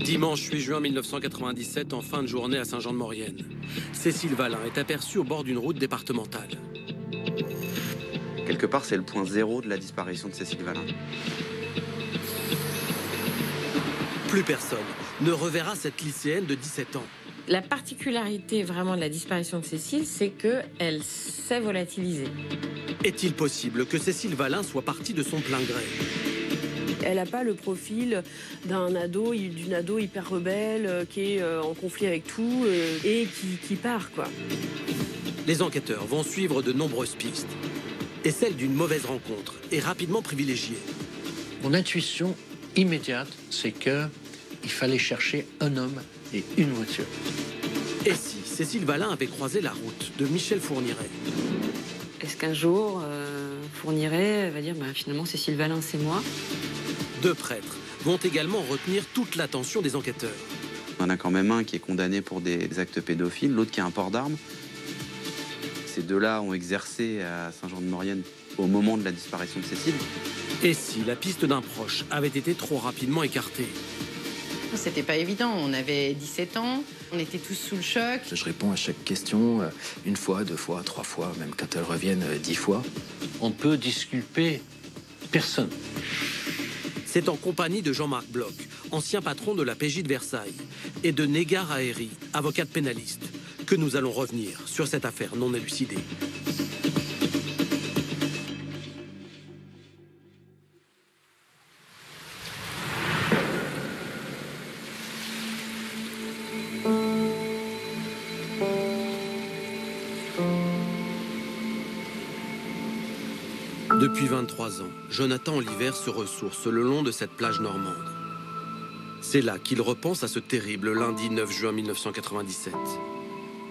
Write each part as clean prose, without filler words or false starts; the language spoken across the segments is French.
Dimanche 8 juin 1997, en fin de journée à Saint-Jean-de-Maurienne. Cécile Valin est aperçue au bord d'une route départementale. Quelque part, c'est le point zéro de la disparition de Cécile Valin. Plus personne ne reverra cette lycéenne de 17 ans. La particularité vraiment de la disparition de Cécile, c'est qu'elle s'est volatilisée. Est-il possible que Cécile Valin soit partie de son plein gré? Elle n'a pas le profil d'une ado hyper rebelle, qui est en conflit avec tout et qui part, quoi. Les enquêteurs vont suivre de nombreuses pistes. Et celle d'une mauvaise rencontre est rapidement privilégiée. Mon intuition immédiate, c'est qu'il fallait chercher un homme et une voiture. Et si Cécile Valin avait croisé la route de Michel Fourniret? Est-ce qu'un jour, Fourniret va dire finalement Cécile Valin, c'est moi? Deux prêtres vont également retenir toute l'attention des enquêteurs. Il y en a quand même un qui est condamné pour des actes pédophiles, l'autre qui a un port d'armes. Ces deux-là ont exercé à Saint-Jean-de-Maurienne au moment de la disparition de Cécile. Et si la piste d'un proche avait été trop rapidement écartée? C'était pas évident, on avait 17 ans, on était tous sous le choc. Je réponds à chaque question, une fois, deux fois, trois fois, même quand elles reviennent 10 fois. On ne peut disculper personne. C'est en compagnie de Jean-Marc Bloch, ancien patron de la PJ de Versailles, et de Négar Aéry, avocate pénaliste, que nous allons revenir sur cette affaire non élucidée. Depuis 23 ans, Jonathan Oliver se ressource le long de cette plage normande. C'est là qu'il repense à ce terrible lundi 9 juin 1997,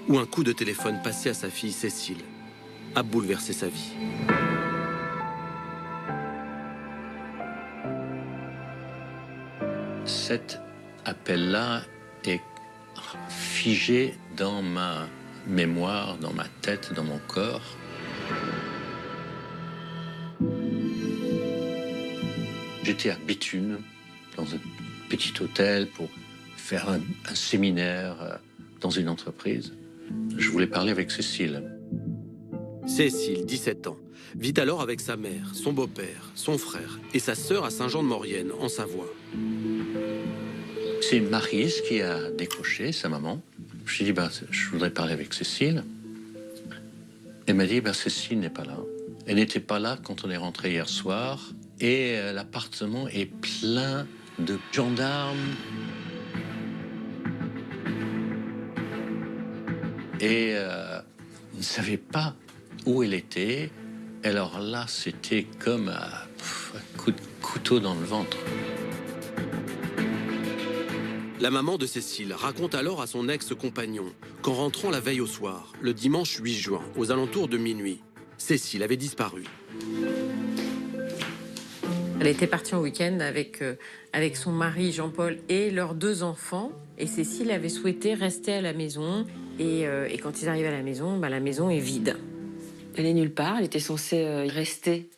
où un coup de téléphone passé à sa fille Cécile a bouleversé sa vie. Cet appel-là est figé dans ma mémoire, dans ma tête, dans mon corps. J'étais à Béthune, dans un petit hôtel, pour faire un séminaire dans une entreprise. Je voulais parler avec Cécile. Cécile, 17 ans, vit alors avec sa mère, son beau-père, son frère et sa sœur à Saint-Jean-de-Maurienne, en Savoie. C'est Maryse qui a décroché, sa maman. Je lui ai dit, je voudrais parler avec Cécile. Elle m'a dit, Cécile n'est pas là. Elle n'était pas là quand on est rentré hier soir. Et l'appartement est plein de gendarmes. Et on ne savait pas où elle était. Alors là, c'était comme un coup de couteau dans le ventre. La maman de Cécile raconte alors à son ex-compagnon qu'en rentrant la veille au soir, le dimanche 8 juin, aux alentours de minuit, Cécile avait disparu. Elle était partie en week-end avec son mari Jean-Paul et leurs 2 enfants. Et Cécile avait souhaité rester à la maison. Et quand ils arrivent à la maison est vide. Elle est nulle part, elle était censée rester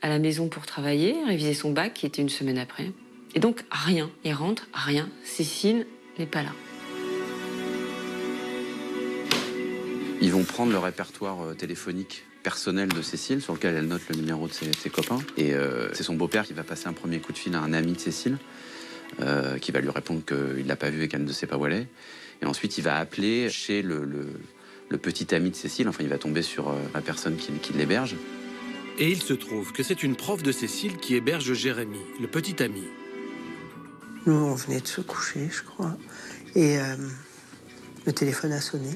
à la maison pour travailler, réviser son bac qui était une semaine après. Et donc rien, il rentre, rien. Cécile n'est pas là. Ils vont prendre le répertoire téléphonique personnel de Cécile, sur lequel elle note le numéro de ses copains. Et c'est son beau-père qui va passer un premier coup de fil à un ami de Cécile, qui va lui répondre qu'il ne l'a pas vue et qu'elle ne sait pas où elle est. Et ensuite, il va appeler chez le petit ami de Cécile. Enfin, il va tomber sur la personne qui l'héberge. Et il se trouve que c'est une prof de Cécile qui héberge Jérémy, le petit ami. Nous, on venait de se coucher, je crois. Et le téléphone a sonné.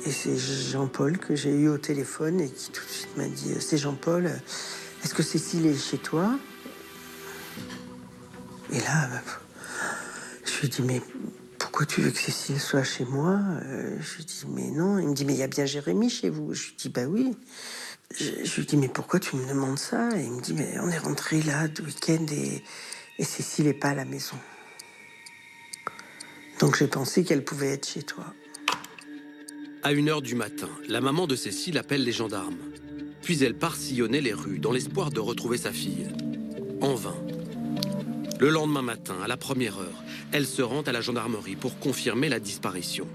Et c'est Jean-Paul que j'ai eu au téléphone et qui tout de suite m'a dit « C'est Jean-Paul, est-ce que Cécile est chez toi ?» Et là, je lui ai dit « Mais pourquoi tu veux que Cécile soit chez moi ?» Je lui ai dit « Mais non. » Il me dit « Mais il y a bien Jérémy chez vous ?» Je lui ai dit « Bah oui. » Je lui ai dit « Mais pourquoi tu me demandes ça ?» Et il me dit « Mais on est rentré là de week-end et Cécile n'est pas à la maison. Donc j'ai pensé qu'elle pouvait être chez toi. » À 1h du matin, la maman de Cécile appelle les gendarmes. Puis elle part sillonner les rues dans l'espoir de retrouver sa fille. En vain. Le lendemain matin, à la première heure, elle se rend à la gendarmerie pour confirmer la disparition.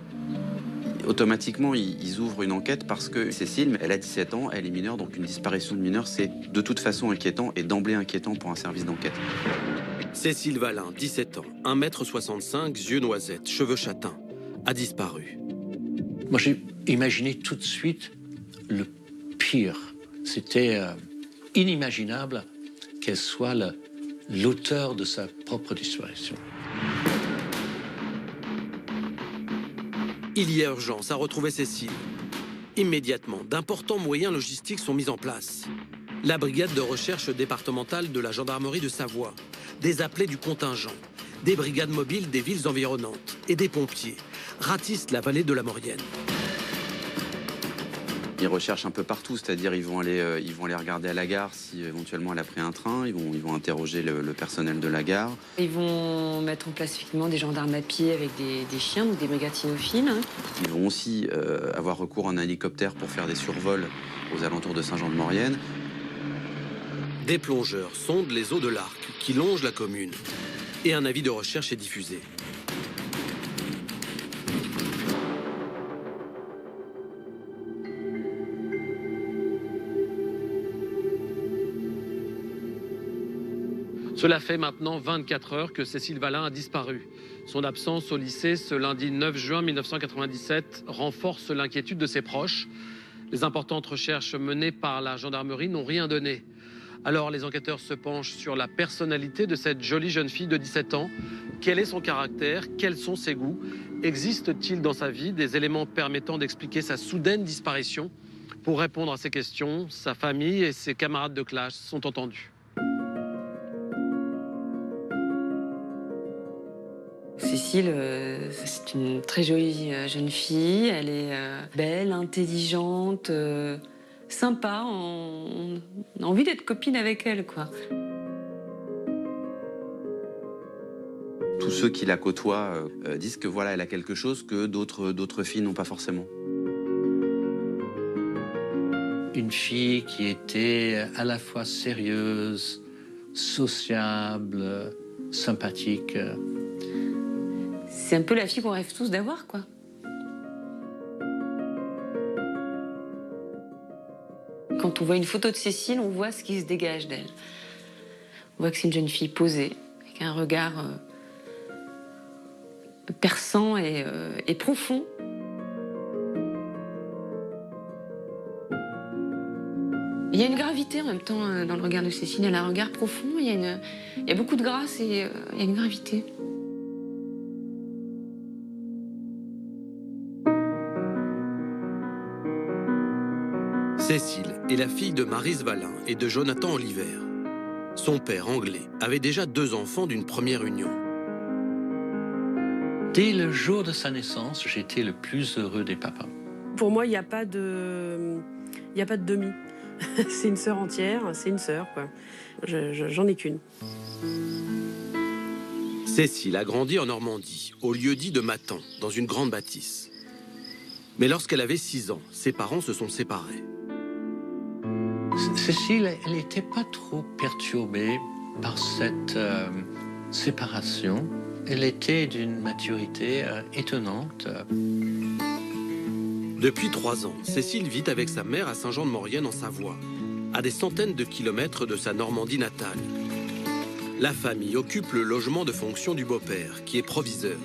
Automatiquement, ils ouvrent une enquête parce que Cécile, elle a 17 ans, elle est mineure, donc une disparition de mineure, c'est de toute façon inquiétant et d'emblée inquiétant pour un service d'enquête. Cécile Valin, 17 ans, 1m65, yeux noisettes, cheveux châtains, a disparu. Moi, j'ai imaginé tout de suite le pire. C'était inimaginable qu'elle soit l'auteur de sa propre disparition. Il y a urgence à retrouver Cécile. Immédiatement, d'importants moyens logistiques sont mis en place. La brigade de recherche départementale de la gendarmerie de Savoie, des appelés du contingent, des brigades mobiles des villes environnantes et des pompiers ratissent la vallée de la Maurienne. Ils recherchent un peu partout, c'est-à-dire ils vont aller regarder à la gare si éventuellement elle a pris un train, ils vont interroger le personnel de la gare. Ils vont mettre en place effectivement des gendarmes à pied avec des chiens, donc des brigades cynophiles. Ils vont aussi avoir recours à un hélicoptère pour faire des survols aux alentours de Saint-Jean-de-Maurienne. Des plongeurs sondent les eaux de l'Arc qui longent la commune et un avis de recherche est diffusé. Cela fait maintenant 24 heures que Cécile Valin a disparu. Son absence au lycée ce lundi 9 juin 1997 renforce l'inquiétude de ses proches. Les importantes recherches menées par la gendarmerie n'ont rien donné. Alors les enquêteurs se penchent sur la personnalité de cette jolie jeune fille de 17 ans. Quel est son caractère? Quels sont ses goûts? Existe-t-il dans sa vie des éléments permettant d'expliquer sa soudaine disparition? Pour répondre à ces questions, sa famille et ses camarades de classe sont entendus. Cécile, c'est une très jolie jeune fille. Elle est belle, intelligente, sympa. On a envie d'être copine avec elle, quoi. Tous ceux qui la côtoient disent que voilà, elle a quelque chose que d'autres filles n'ont pas forcément. Une fille qui était à la fois sérieuse, sociable, sympathique. C'est un peu la fille qu'on rêve tous d'avoir, quoi. Quand on voit une photo de Cécile, on voit ce qui se dégage d'elle. On voit que c'est une jeune fille posée, avec un regard perçant et profond. Il y a une gravité en même temps dans le regard de Cécile. Elle a un regard profond, il y a beaucoup de grâce et il y a une gravité. Cécile est la fille de Maryse Valin et de Jonathan Oliver. Son père, anglais, avait déjà 2 enfants d'une première union. Dès le jour de sa naissance, j'étais le plus heureux des papas. Pour moi, il n'y a pas de demi. C'est une sœur entière, c'est une sœur, quoi. J'en ai qu'une. Cécile a grandi en Normandie, au lieu-dit de Matan, dans une grande bâtisse. Mais lorsqu'elle avait 6 ans, ses parents se sont séparés. Cécile, elle n'était pas trop perturbée par cette séparation. Elle était d'une maturité étonnante. Depuis 3 ans, Cécile vit avec sa mère à Saint-Jean-de-Maurienne en Savoie, à des centaines de kilomètres de sa Normandie natale. La famille occupe le logement de fonction du beau-père, qui est proviseur.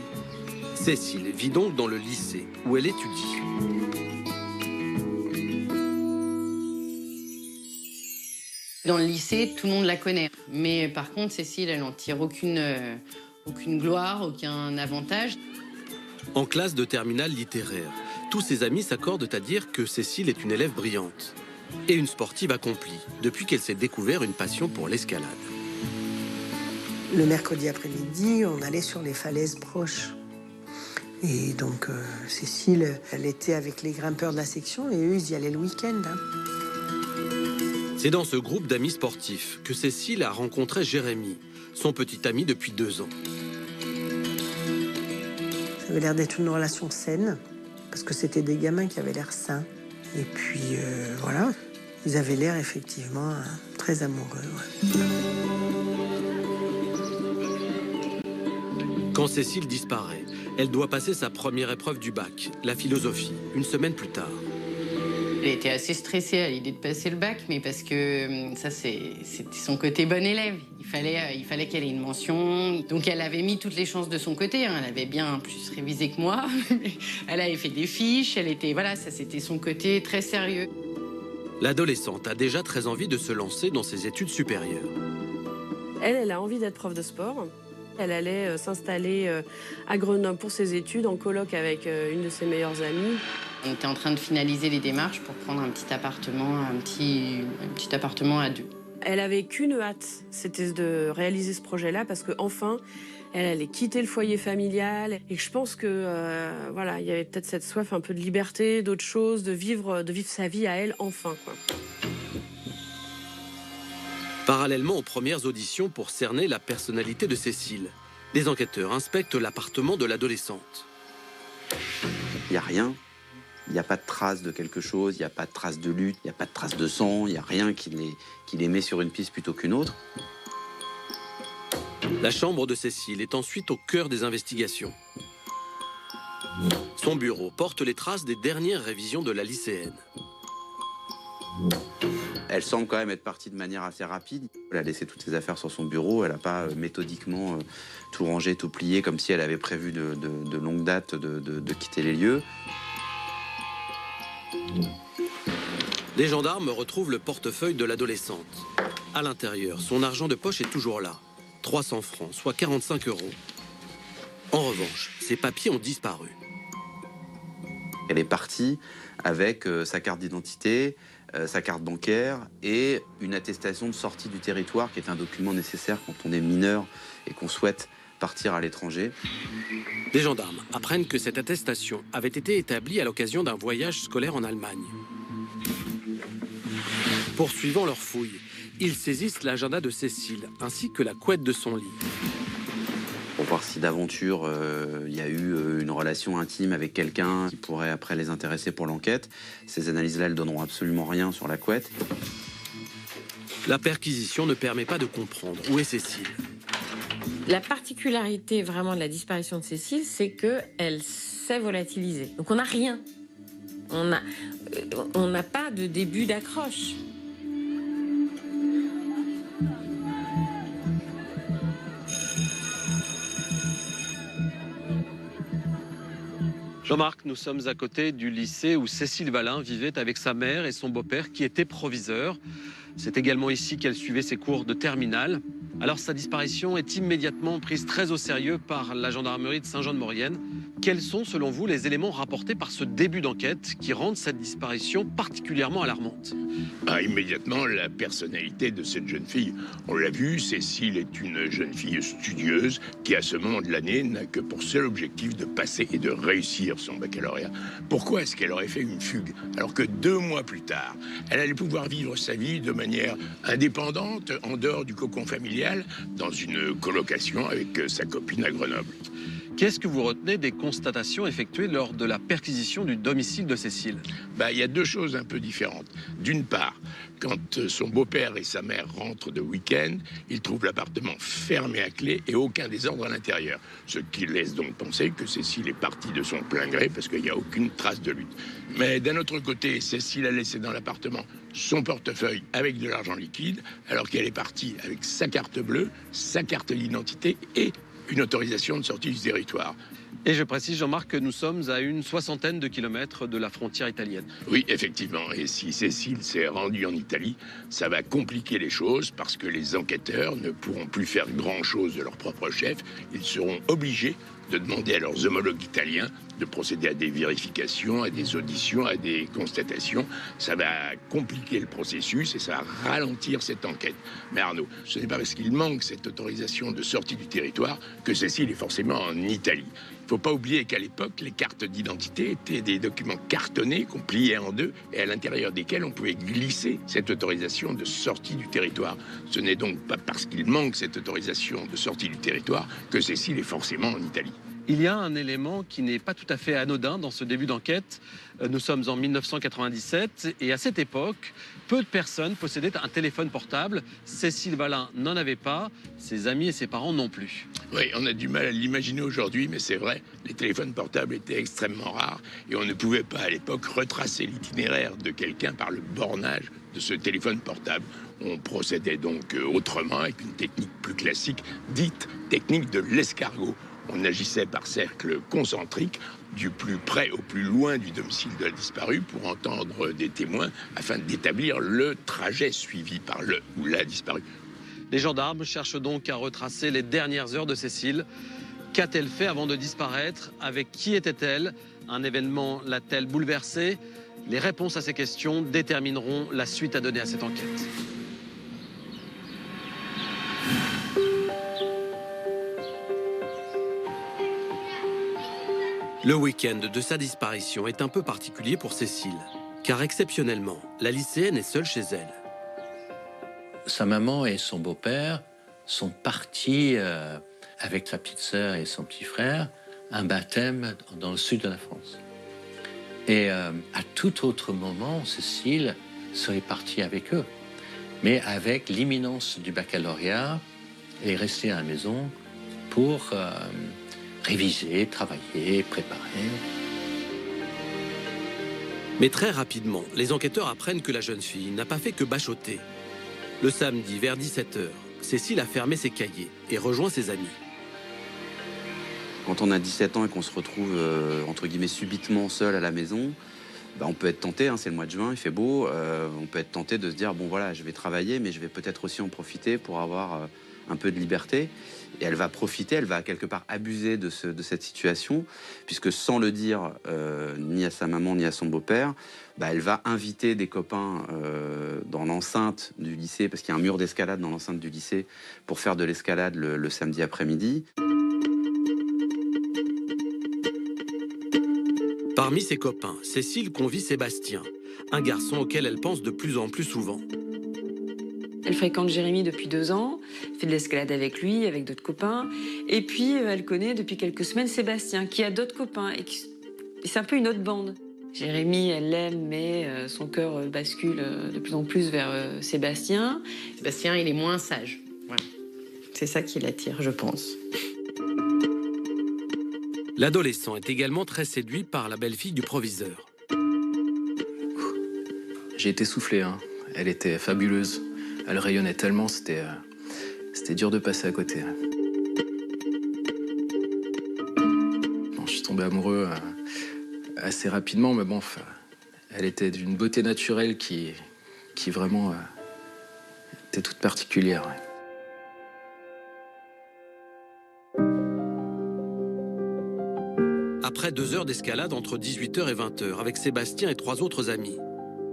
Cécile vit donc dans le lycée, où elle étudie. Dans le lycée, tout le monde la connaît. Mais par contre, Cécile, elle n'en tire aucune gloire, aucun avantage. En classe de terminale littéraire, tous ses amis s'accordent à dire que Cécile est une élève brillante et une sportive accomplie, depuis qu'elle s'est découvert une passion pour l'escalade. Le mercredi après-midi, on allait sur les falaises proches. Et donc, Cécile, elle était avec les grimpeurs de la section et eux, ils y allaient le week-end. C'est dans ce groupe d'amis sportifs que Cécile a rencontré Jérémy, son petit ami depuis 2 ans. Ça avait l'air d'être une relation saine, parce que c'était des gamins qui avaient l'air sains. Et puis, voilà, ils avaient l'air effectivement très amoureux. Ouais. Quand Cécile disparaît, elle doit passer sa première épreuve du bac, la philosophie, une semaine plus tard. Elle était assez stressée à l'idée de passer le bac, mais parce que ça, c'était son côté bon élève. Il fallait qu'elle ait une mention. Donc elle avait mis toutes les chances de son côté. Elle avait bien plus révisé que moi. Elle avait fait des fiches. Voilà, ça c'était son côté très sérieux. L'adolescente a déjà très envie de se lancer dans ses études supérieures. Elle a envie d'être prof de sport. Elle allait s'installer à Grenoble pour ses études, en coloc avec une de ses meilleures amies. On était en train de finaliser les démarches pour prendre un petit appartement à deux. Elle avait qu'une hâte, c'était de réaliser ce projet-là, parce qu'enfin, elle allait quitter le foyer familial. Et je pense que voilà, il y avait peut-être cette soif un peu de liberté, d'autre chose, de vivre sa vie à elle enfin, quoi. Parallèlement aux premières auditions pour cerner la personnalité de Cécile, les enquêteurs inspectent l'appartement de l'adolescente. Il n'y a rien. Il n'y a pas de traces de quelque chose, il n'y a pas de traces de lutte, il n'y a pas de traces de sang, il n'y a rien qui les met sur une piste plutôt qu'une autre. La chambre de Cécile est ensuite au cœur des investigations. Son bureau porte les traces des dernières révisions de la lycéenne. Elle semble quand même être partie de manière assez rapide. Elle a laissé toutes ses affaires sur son bureau, elle n'a pas méthodiquement tout rangé, tout plié, comme si elle avait prévu de longue date de quitter les lieux. Les gendarmes retrouvent le portefeuille de l'adolescente. À l'intérieur, son argent de poche est toujours là. 300 francs, soit 45 €. En revanche, ses papiers ont disparu. Elle est partie avec sa carte d'identité, sa carte bancaire et une attestation de sortie du territoire, qui est un document nécessaire quand on est mineur et qu'on souhaite partir à l'étranger. Les gendarmes apprennent que cette attestation avait été établie à l'occasion d'un voyage scolaire en Allemagne. Poursuivant leurs fouilles, ils saisissent l'agenda de Cécile ainsi que la couette de son lit. Pour voir si d'aventure il y a eu une relation intime avec quelqu'un qui pourrait après les intéresser pour l'enquête. Ces analyses-là, elles donneront absolument rien sur la couette. La perquisition ne permet pas de comprendre où est Cécile. La particularité vraiment de la disparition de Cécile, c'est qu'elle s'est volatilisée. Donc on n'a rien. On n'a pas de début d'accroche. Jean-Marc, nous sommes à côté du lycée où Cécile Valin vivait avec sa mère et son beau-père qui était proviseur. C'est également ici qu'elle suivait ses cours de terminale. Alors sa disparition est immédiatement prise très au sérieux par la gendarmerie de Saint-Jean-de-Maurienne. Quels sont, selon vous, les éléments rapportés par ce début d'enquête qui rendent cette disparition particulièrement alarmante? Immédiatement, la personnalité de cette jeune fille. On l'a vu, Cécile est une jeune fille studieuse qui, à ce moment de l'année, n'a que pour seul objectif de passer et de réussir son baccalauréat. Pourquoi est-ce qu'elle aurait fait une fugue alors que 2 mois plus tard, elle allait pouvoir vivre sa vie de manière indépendante, en dehors du cocon familial, dans une colocation avec sa copine à Grenoble? Qu'est-ce que vous retenez des constatations effectuées lors de la perquisition du domicile de Cécile? Il y a 2 choses un peu différentes. D'une part, quand son beau-père et sa mère rentrent de week-end, ils trouvent l'appartement fermé à clé et aucun désordre à l'intérieur. Ce qui laisse donc penser que Cécile est partie de son plein gré parce qu'il n'y a aucune trace de lutte. Mais d'un autre côté, Cécile a laissé dans l'appartement son portefeuille avec de l'argent liquide, alors qu'elle est partie avec sa carte bleue, sa carte d'identité et une autorisation de sortie du territoire. Et je précise, Jean-Marc, que nous sommes à une 60aine de kilomètres de la frontière italienne. Oui, effectivement. Et si Cécile s'est rendue en Italie, ça va compliquer les choses parce que les enquêteurs ne pourront plus faire grand-chose de leur propre chef. Ils seront obligés de demander à leurs homologues italiens de procéder à des vérifications, à des auditions, à des constatations. Ça va compliquer le processus et ça va ralentir cette enquête. Mais Arnaud, ce n'est pas parce qu'il manque cette autorisation de sortie du territoire que Cécile est forcément en Italie. Il ne faut pas oublier qu'à l'époque, les cartes d'identité étaient des documents cartonnés qu'on pliait en deux et à l'intérieur desquels on pouvait glisser cette autorisation de sortie du territoire. Ce n'est donc pas parce qu'il manque cette autorisation de sortie du territoire que Cécile est forcément en Italie. Il y a un élément qui n'est pas tout à fait anodin dans ce début d'enquête. Nous sommes en 1997 et à cette époque, peu de personnes possédaient un téléphone portable. Cécile Valin n'en avait pas, ses amis et ses parents non plus. Oui, on a du mal à l'imaginer aujourd'hui, mais c'est vrai, les téléphones portables étaient extrêmement rares et on ne pouvait pas à l'époque retracer l'itinéraire de quelqu'un par le bornage de ce téléphone portable. On procédait donc autrement, avec une technique plus classique, dite technique de l'escargot. On agissait par cercle concentrique, du plus près au plus loin du domicile de la disparue, pour entendre des témoins, afin d'établir le trajet suivi par le ou la disparue. Les gendarmes cherchent donc à retracer les dernières heures de Cécile. Qu'a-t-elle fait avant de disparaître? Avec qui était-elle? Un événement l'a-t-elle bouleversée? Les réponses à ces questions détermineront la suite à donner à cette enquête. Le week-end de sa disparition est un peu particulier pour Cécile, car exceptionnellement, la lycéenne est seule chez elle. Sa maman et son beau-père sont partis avec sa petite sœur et son petit frère à un baptême dans le sud de la France. Et à tout autre moment, Cécile serait partie avec eux. Mais avec l'imminence du baccalauréat, elle est restée à la maison pour réviser, travailler, préparer. Mais très rapidement, les enquêteurs apprennent que la jeune fille n'a pas fait que bachoter. Le samedi, vers 17h, Cécile a fermé ses cahiers et rejoint ses amis. Quand on a 17 ans et qu'on se retrouve, entre guillemets, subitement seul à la maison, on peut être tenté, c'est le mois de juin, il fait beau, on peut être tenté de se dire, bon voilà, je vais travailler, mais je vais peut-être aussi en profiter pour avoir un peu de liberté. Et elle va profiter, elle va quelque part abuser de cette situation, puisque sans le dire ni à sa maman ni à son beau-père, elle va inviter des copains dans l'enceinte du lycée, parce qu'il y a un mur d'escalade dans l'enceinte du lycée, pour faire de l'escalade le samedi après-midi. Parmi ses copains, Cécile convie Sébastien, un garçon auquel elle pense de plus en plus souvent. Elle fréquente Jérémy depuis 2 ans, fait de l'escalade avec lui, avec d'autres copains. Et puis, elle connaît depuis quelques semaines Sébastien, qui a d'autres copains. Et c'est un peu une autre bande. Jérémy, elle l'aime, mais son cœur bascule de plus en plus vers Sébastien. Sébastien, il est moins sage. Voilà. C'est ça qui l'attire, je pense. L'adolescent est également très séduit par la belle-fille du proviseur. J'ai été soufflé, Elle était fabuleuse. Elle rayonnait tellement, c'était dur de passer à côté. Bon, je suis tombé amoureux assez rapidement, mais bon, elle était d'une beauté naturelle qui vraiment était toute particulière. Ouais. Après 2 heures d'escalade entre 18h et 20h avec Sébastien et 3 autres amis,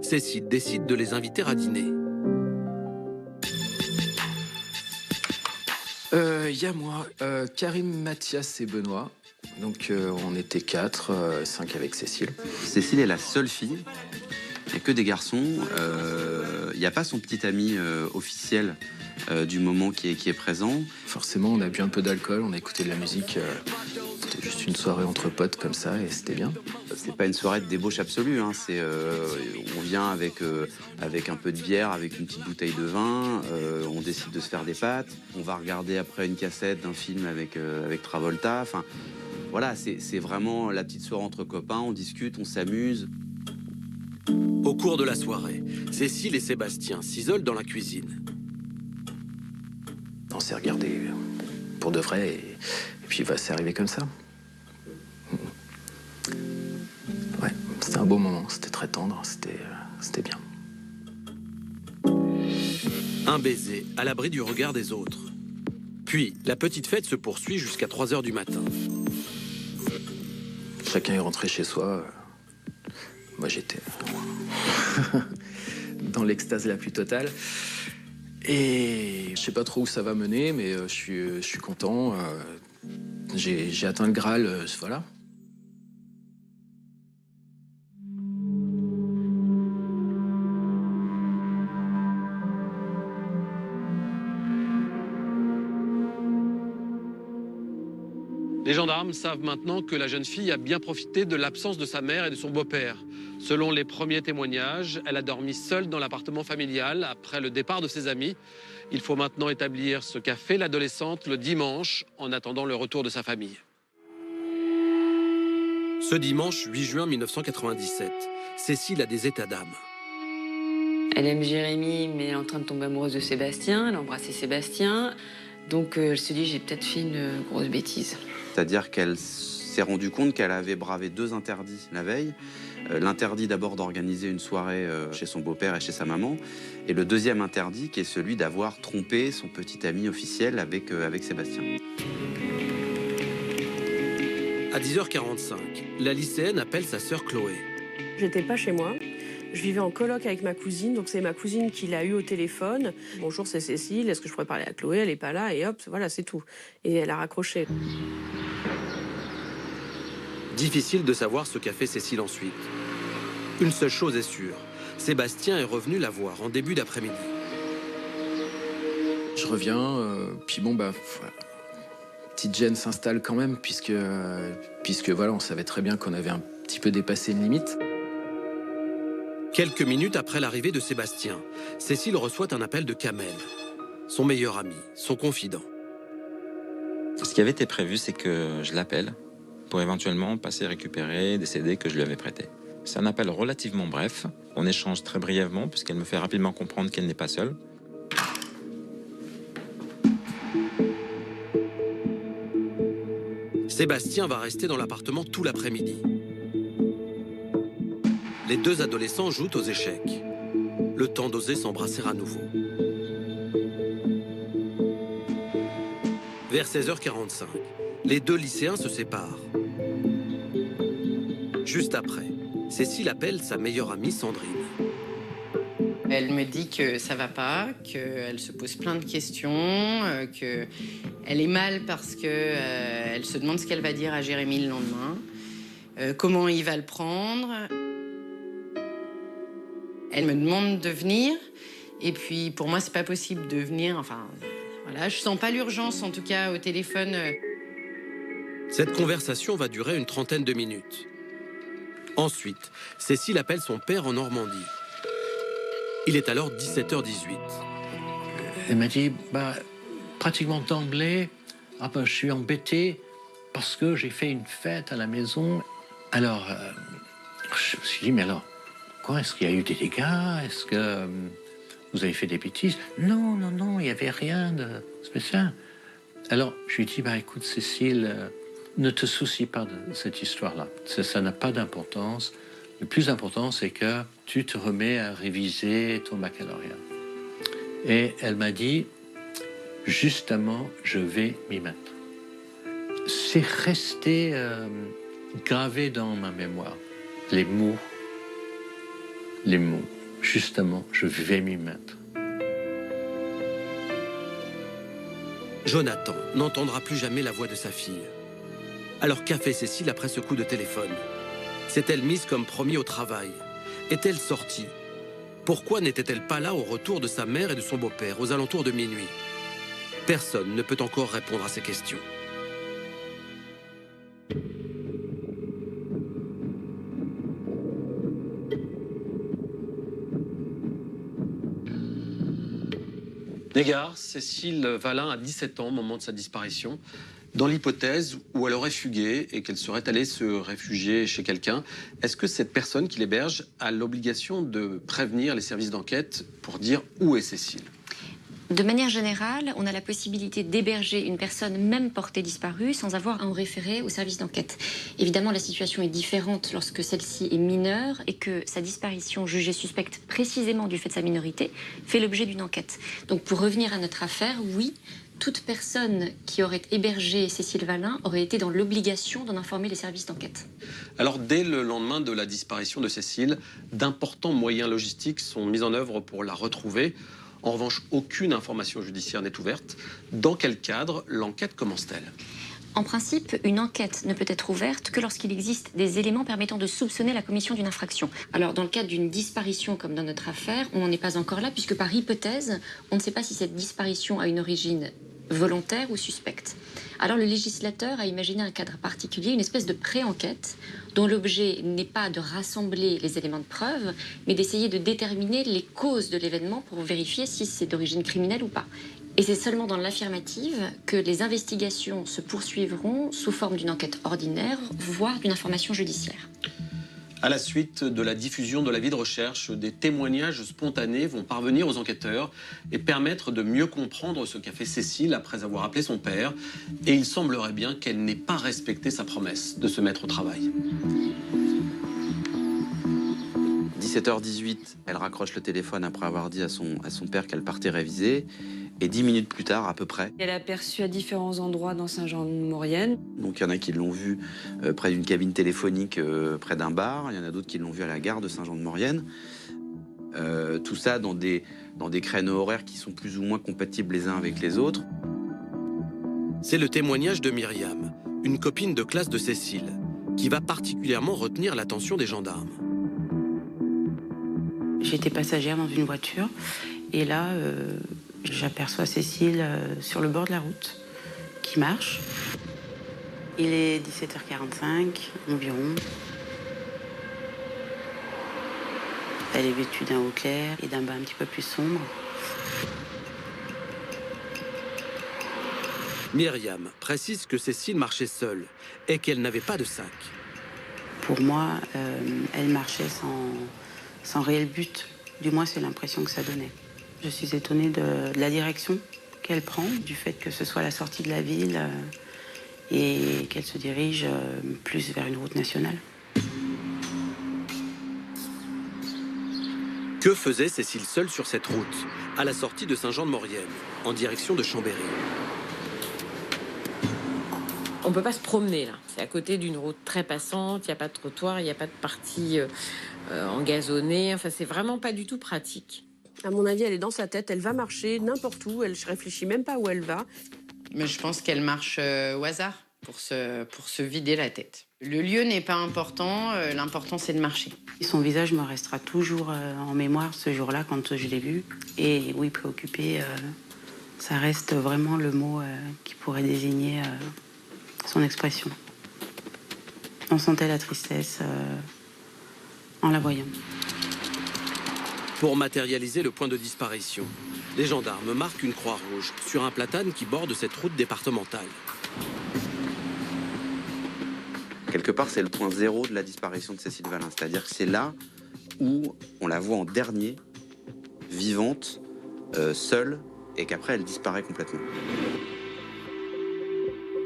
Cécile décide de les inviter à dîner. Il y a moi, Karim, Mathias et Benoît. Donc on était 4, 5 avec Cécile. Cécile est la seule fille, il n'y a que des garçons. Il n'y a pas son petit ami officiel du moment qui est présent. Forcément, on a bu un peu d'alcool, on a écouté de la musique. C'était juste une soirée entre potes comme ça et c'était bien. C'est pas une soirée de débauche absolue, on vient avec un peu de bière, avec une petite bouteille de vin, on décide de se faire des pâtes, on va regarder après une cassette d'un film avec Travolta, voilà, c'est vraiment la petite soirée entre copains, on discute, on s'amuse. Au cours de la soirée, Cécile et Sébastien s'isolent dans la cuisine. On s'est regardé pour de vrai et puis c'est arrivé comme ça. Ouais, c'était un beau moment, c'était très tendre, c'était bien. Un baiser à l'abri du regard des autres. Puis, la petite fête se poursuit jusqu'à 3h du matin. Chacun est rentré chez soi. Moi, j'étais dans l'extase la plus totale. Et je sais pas trop où ça va mener, mais je suis content. J'ai atteint le Graal, voilà. Les gendarmes gendarmes savent maintenant que la jeune fille a bien profité de l'absence de sa mère et de son beau-père. Selon les premiers témoignages, elle a dormi seule dans l'appartement familial après le départ de ses amis. Il faut maintenant établir ce qu'a fait l'adolescente le dimanche en attendant le retour de sa famille. Ce dimanche 8 juin 1997, Cécile a des états d'âme. Elle aime Jérémy, mais elle est en train de tomber amoureuse de Sébastien. Elle a embrassé Sébastien. Donc elle se dit, j'ai peut-être fait une grosse bêtise. C'est-à-dire qu'elle s'est rendue compte qu'elle avait bravé 2 interdits la veille. L'interdit d'abord d'organiser une soirée chez son beau-père et chez sa maman. Et le deuxième interdit qui est celui d'avoir trompé son petit ami officiel avec Sébastien. À 10h45, la lycéenne appelle sa sœur Chloé. J'étais pas chez moi. Je vivais en coloc avec ma cousine, donc c'est ma cousine qui l'a eu au téléphone. Bonjour, c'est Cécile, est-ce que je pourrais parler à Chloé? Elle est pas là, et hop, voilà, c'est tout. Et elle a raccroché. Difficile de savoir ce qu'a fait Cécile ensuite. Une seule chose est sûre, Sébastien est revenu la voir en début d'après-midi. Je reviens, puis bon, voilà. Petite gêne s'installe quand même, puisque voilà, on savait très bien qu'on avait un petit peu dépassé une limite. Quelques minutes après l'arrivée de Sébastien, Cécile reçoit un appel de Kamel, son meilleur ami, son confident. Ce qui avait été prévu, c'est que je l'appelle pour éventuellement passer récupérer des CD que je lui avais prêtés. C'est un appel relativement bref. On échange très brièvement, puisqu'elle me fait rapidement comprendre qu'elle n'est pas seule. Sébastien va rester dans l'appartement tout l'après-midi. Les 2 adolescents jouent aux échecs. Le temps d'oser s'embrasser à nouveau. Vers 16h45, les 2 lycéens se séparent. Juste après, Cécile appelle sa meilleure amie Sandrine. Elle me dit que ça va pas, qu'elle se pose plein de questions, qu'elle est mal parce qu'elle se demande ce qu'elle va dire à Jérémy le lendemain, comment il va le prendre. Elle me demande de venir, et puis pour moi, c'est pas possible de venir. Enfin, voilà, je sens pas l'urgence, en tout cas, au téléphone. Cette conversation va durer une trentaine de minutes. Ensuite, Cécile appelle son père en Normandie. Il est alors 17h18. Elle m'a dit, pratiquement d'emblée, je suis embêté parce que j'ai fait une fête à la maison. Alors, je me suis dit, mais alors, quoi, est-ce qu'il y a eu des dégâts? Est-ce que vous avez fait des bêtises? Non, il n'y avait rien de spécial. Alors, je lui ai dit, écoute, Cécile, ne te soucie pas de cette histoire-là. Ça n'a pas d'importance. Le plus important, c'est que tu te remets à réviser ton baccalauréat. Et elle m'a dit, justement, je vais m'y mettre. C'est resté gravé dans ma mémoire. Les mots, justement, je vais m'y mettre. Jonathan n'entendra plus jamais la voix de sa fille. Alors qu'a fait Cécile après ce coup de téléphone? S'est-elle mise comme promis au travail? Est-elle sortie? Pourquoi n'était-elle pas là au retour de sa mère et de son beau-père aux alentours de minuit? Personne ne peut encore répondre à ces questions. Négard, Cécile Valin a 17 ans au moment de sa disparition. Dans l'hypothèse où elle aurait fugué et qu'elle serait allée se réfugier chez quelqu'un, est-ce que cette personne qui l'héberge a l'obligation de prévenir les services d'enquête pour dire où est Cécile? De manière générale, on a la possibilité d'héberger une personne même portée disparue sans avoir à en référer au service d'enquête. Évidemment, la situation est différente lorsque celle-ci est mineure et que sa disparition jugée suspecte précisément du fait de sa minorité fait l'objet d'une enquête. Donc pour revenir à notre affaire, oui, toute personne qui aurait hébergé Cécile Valin aurait été dans l'obligation d'en informer les services d'enquête. Alors, dès le lendemain de la disparition de Cécile, d'importants moyens logistiques sont mis en œuvre pour la retrouver. En revanche, aucune information judiciaire n'est ouverte. Dans quel cadre l'enquête commence-t-elle? En principe, une enquête ne peut être ouverte que lorsqu'il existe des éléments permettant de soupçonner la commission d'une infraction. Alors, dans le cadre d'une disparition comme dans notre affaire, on n'en est pas encore là, puisque par hypothèse, on ne sait pas si cette disparition a une origine volontaire ou suspecte. Alors le législateur a imaginé un cadre particulier, une espèce de pré-enquête dont l'objet n'est pas de rassembler les éléments de preuve, mais d'essayer de déterminer les causes de l'événement pour vérifier si c'est d'origine criminelle ou pas. Et c'est seulement dans l'affirmative que les investigations se poursuivront sous forme d'une enquête ordinaire, voire d'une information judiciaire. À la suite de la diffusion de l'avis de recherche, des témoignages spontanés vont parvenir aux enquêteurs et permettre de mieux comprendre ce qu'a fait Cécile après avoir appelé son père. Et il semblerait bien qu'elle n'ait pas respecté sa promesse de se mettre au travail. 17h18, elle raccroche le téléphone après avoir dit à son père qu'elle partait réviser. Et 10 minutes plus tard, à peu près... Elle est aperçue à différents endroits dans Saint-Jean-de-Maurienne. Donc il y en a qui l'ont vue près d'une cabine téléphonique, près d'un bar. Il y en a d'autres qui l'ont vue à la gare de Saint-Jean-de-Maurienne. Tout ça dans des créneaux horaires qui sont plus ou moins compatibles les uns avec les autres. C'est le témoignage de Myriam, une copine de classe de Cécile, qui va particulièrement retenir l'attention des gendarmes. J'étais passagère dans une voiture et là, j'aperçois Cécile sur le bord de la route qui marche. Il est 17h45 environ. Elle est vêtue d'un haut clair et d'un bas un petit peu plus sombre. Myriam précise que Cécile marchait seule et qu'elle n'avait pas de sac. Pour moi, elle marchait sans réel but. Du moins, c'est l'impression que ça donnait. Je suis étonnée de la direction qu'elle prend, du fait que ce soit la sortie de la ville et qu'elle se dirige plus vers une route nationale. Que faisait Cécile seule sur cette route, à la sortie de Saint-Jean-de-Maurienne, en direction de Chambéry? On ne peut pas se promener là. C'est à côté d'une route très passante, il n'y a pas de trottoir, il n'y a pas de partie engazonnée. Enfin, c'est vraiment pas du tout pratique. À mon avis, elle est dans sa tête, elle va marcher n'importe où, elle ne réfléchit même pas où elle va. Mais je pense qu'elle marche au hasard pour se vider la tête. Le lieu n'est pas important, l'important c'est de marcher. Son visage me restera toujours en mémoire ce jour-là quand je l'ai vu. Et oui, préoccupée, ça reste vraiment le mot qui pourrait désigner son expression. On sentait la tristesse en la voyant. Pour matérialiser le point de disparition, les gendarmes marquent une croix rouge sur un platane qui borde cette route départementale. Quelque part, c'est le point zéro de la disparition de Cécile Valin. C'est-à-dire que c'est là où on la voit en dernier, vivante, seule, et qu'après, elle disparaît complètement.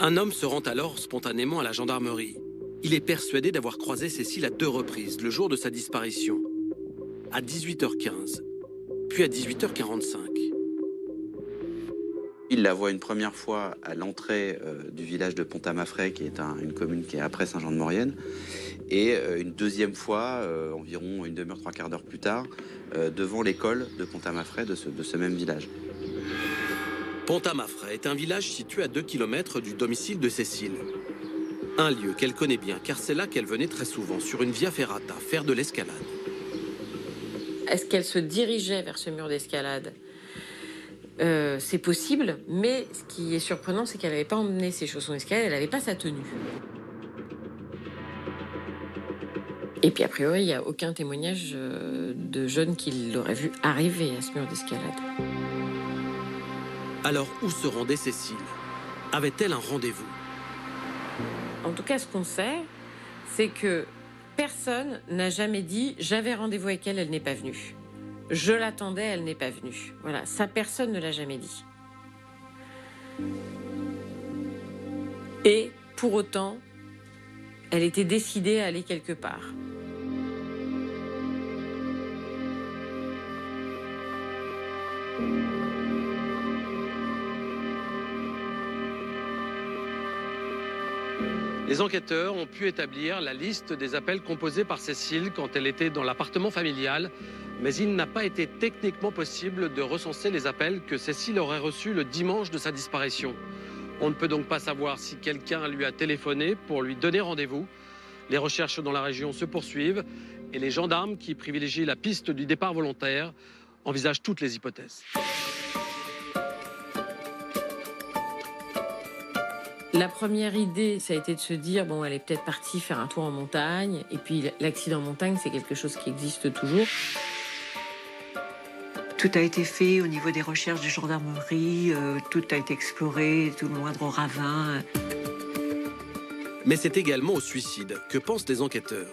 Un homme se rend alors spontanément à la gendarmerie. Il est persuadé d'avoir croisé Cécile à 2 reprises le jour de sa disparition. À 18h15, puis à 18h45. Il la voit une première fois à l'entrée du village de Pont-à-Mafray, qui est une commune qui est après Saint-Jean-de-Maurienne, et une deuxième fois, environ une demi-heure, 3/4 d'heure plus tard, devant l'école de Pont-à-Mafray de ce même village. Pont-à-Mafray est un village situé à 2 km du domicile de Cécile. Un lieu qu'elle connaît bien, car c'est là qu'elle venait très souvent, sur une via ferrata, faire de l'escalade. Est-ce qu'elle se dirigeait vers ce mur d'escalade? C'est possible, mais ce qui est surprenant, c'est qu'elle n'avait pas emmené ses chaussons d'escalade, elle n'avait pas sa tenue. Et puis, a priori, il n'y a aucun témoignage de jeunes qui l'auraient vu arriver à ce mur d'escalade. Alors, où se rendait Cécile? Avait-elle un rendez-vous? En tout cas, ce qu'on sait, c'est que personne n'a jamais dit « j'avais rendez-vous avec elle, elle n'est pas venue ». Je l'attendais, elle n'est pas venue. Voilà, ça, personne ne l'a jamais dit. Et pour autant, elle était décidée à aller quelque part. Les enquêteurs ont pu établir la liste des appels composés par Cécile quand elle était dans l'appartement familial, mais il n'a pas été techniquement possible de recenser les appels que Cécile aurait reçus le dimanche de sa disparition. On ne peut donc pas savoir si quelqu'un lui a téléphoné pour lui donner rendez-vous. Les recherches dans la région se poursuivent et les gendarmes, qui privilégient la piste du départ volontaire, envisagent toutes les hypothèses. La première idée, ça a été de se dire, bon, elle est peut-être partie faire un tour en montagne. Et puis l'accident en montagne, c'est quelque chose qui existe toujours. Tout a été fait au niveau des recherches de gendarmerie, tout a été exploré, tout le moindre ravin. Mais c'est également au suicide que pensent les enquêteurs.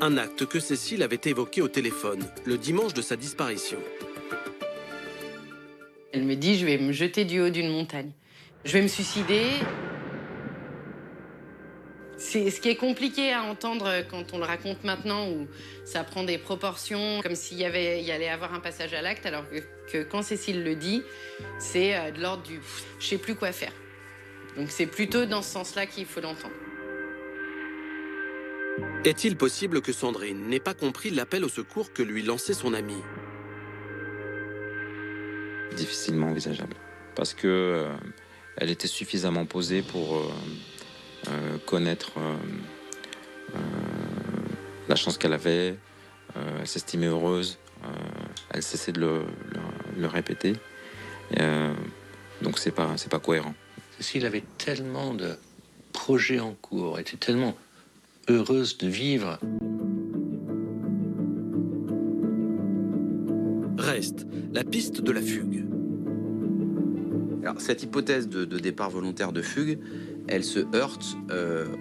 Un acte que Cécile avait évoqué au téléphone le dimanche de sa disparition. Elle me dit, je vais me jeter du haut d'une montagne. Je vais me suicider. C'est ce qui est compliqué à entendre quand on le raconte maintenant, où ça prend des proportions, comme s'il allait avoir un passage à l'acte, alors que quand Cécile le dit, c'est de l'ordre du « je sais plus quoi faire ». Donc c'est plutôt dans ce sens-là qu'il faut l'entendre. Est-il possible que Sandrine n'ait pas compris l'appel au secours que lui lançait son ami? Difficilement envisageable. Parce que elle était suffisamment posée pour connaître la chance qu'elle avait, elle s'estimait heureuse, elle cessait de le répéter. Donc c'est pas cohérent. Cécile avait tellement de projets en cours, était tellement heureuse de vivre. Reste la piste de la fugue. Alors, cette hypothèse de départ volontaire de fugue, elle se heurte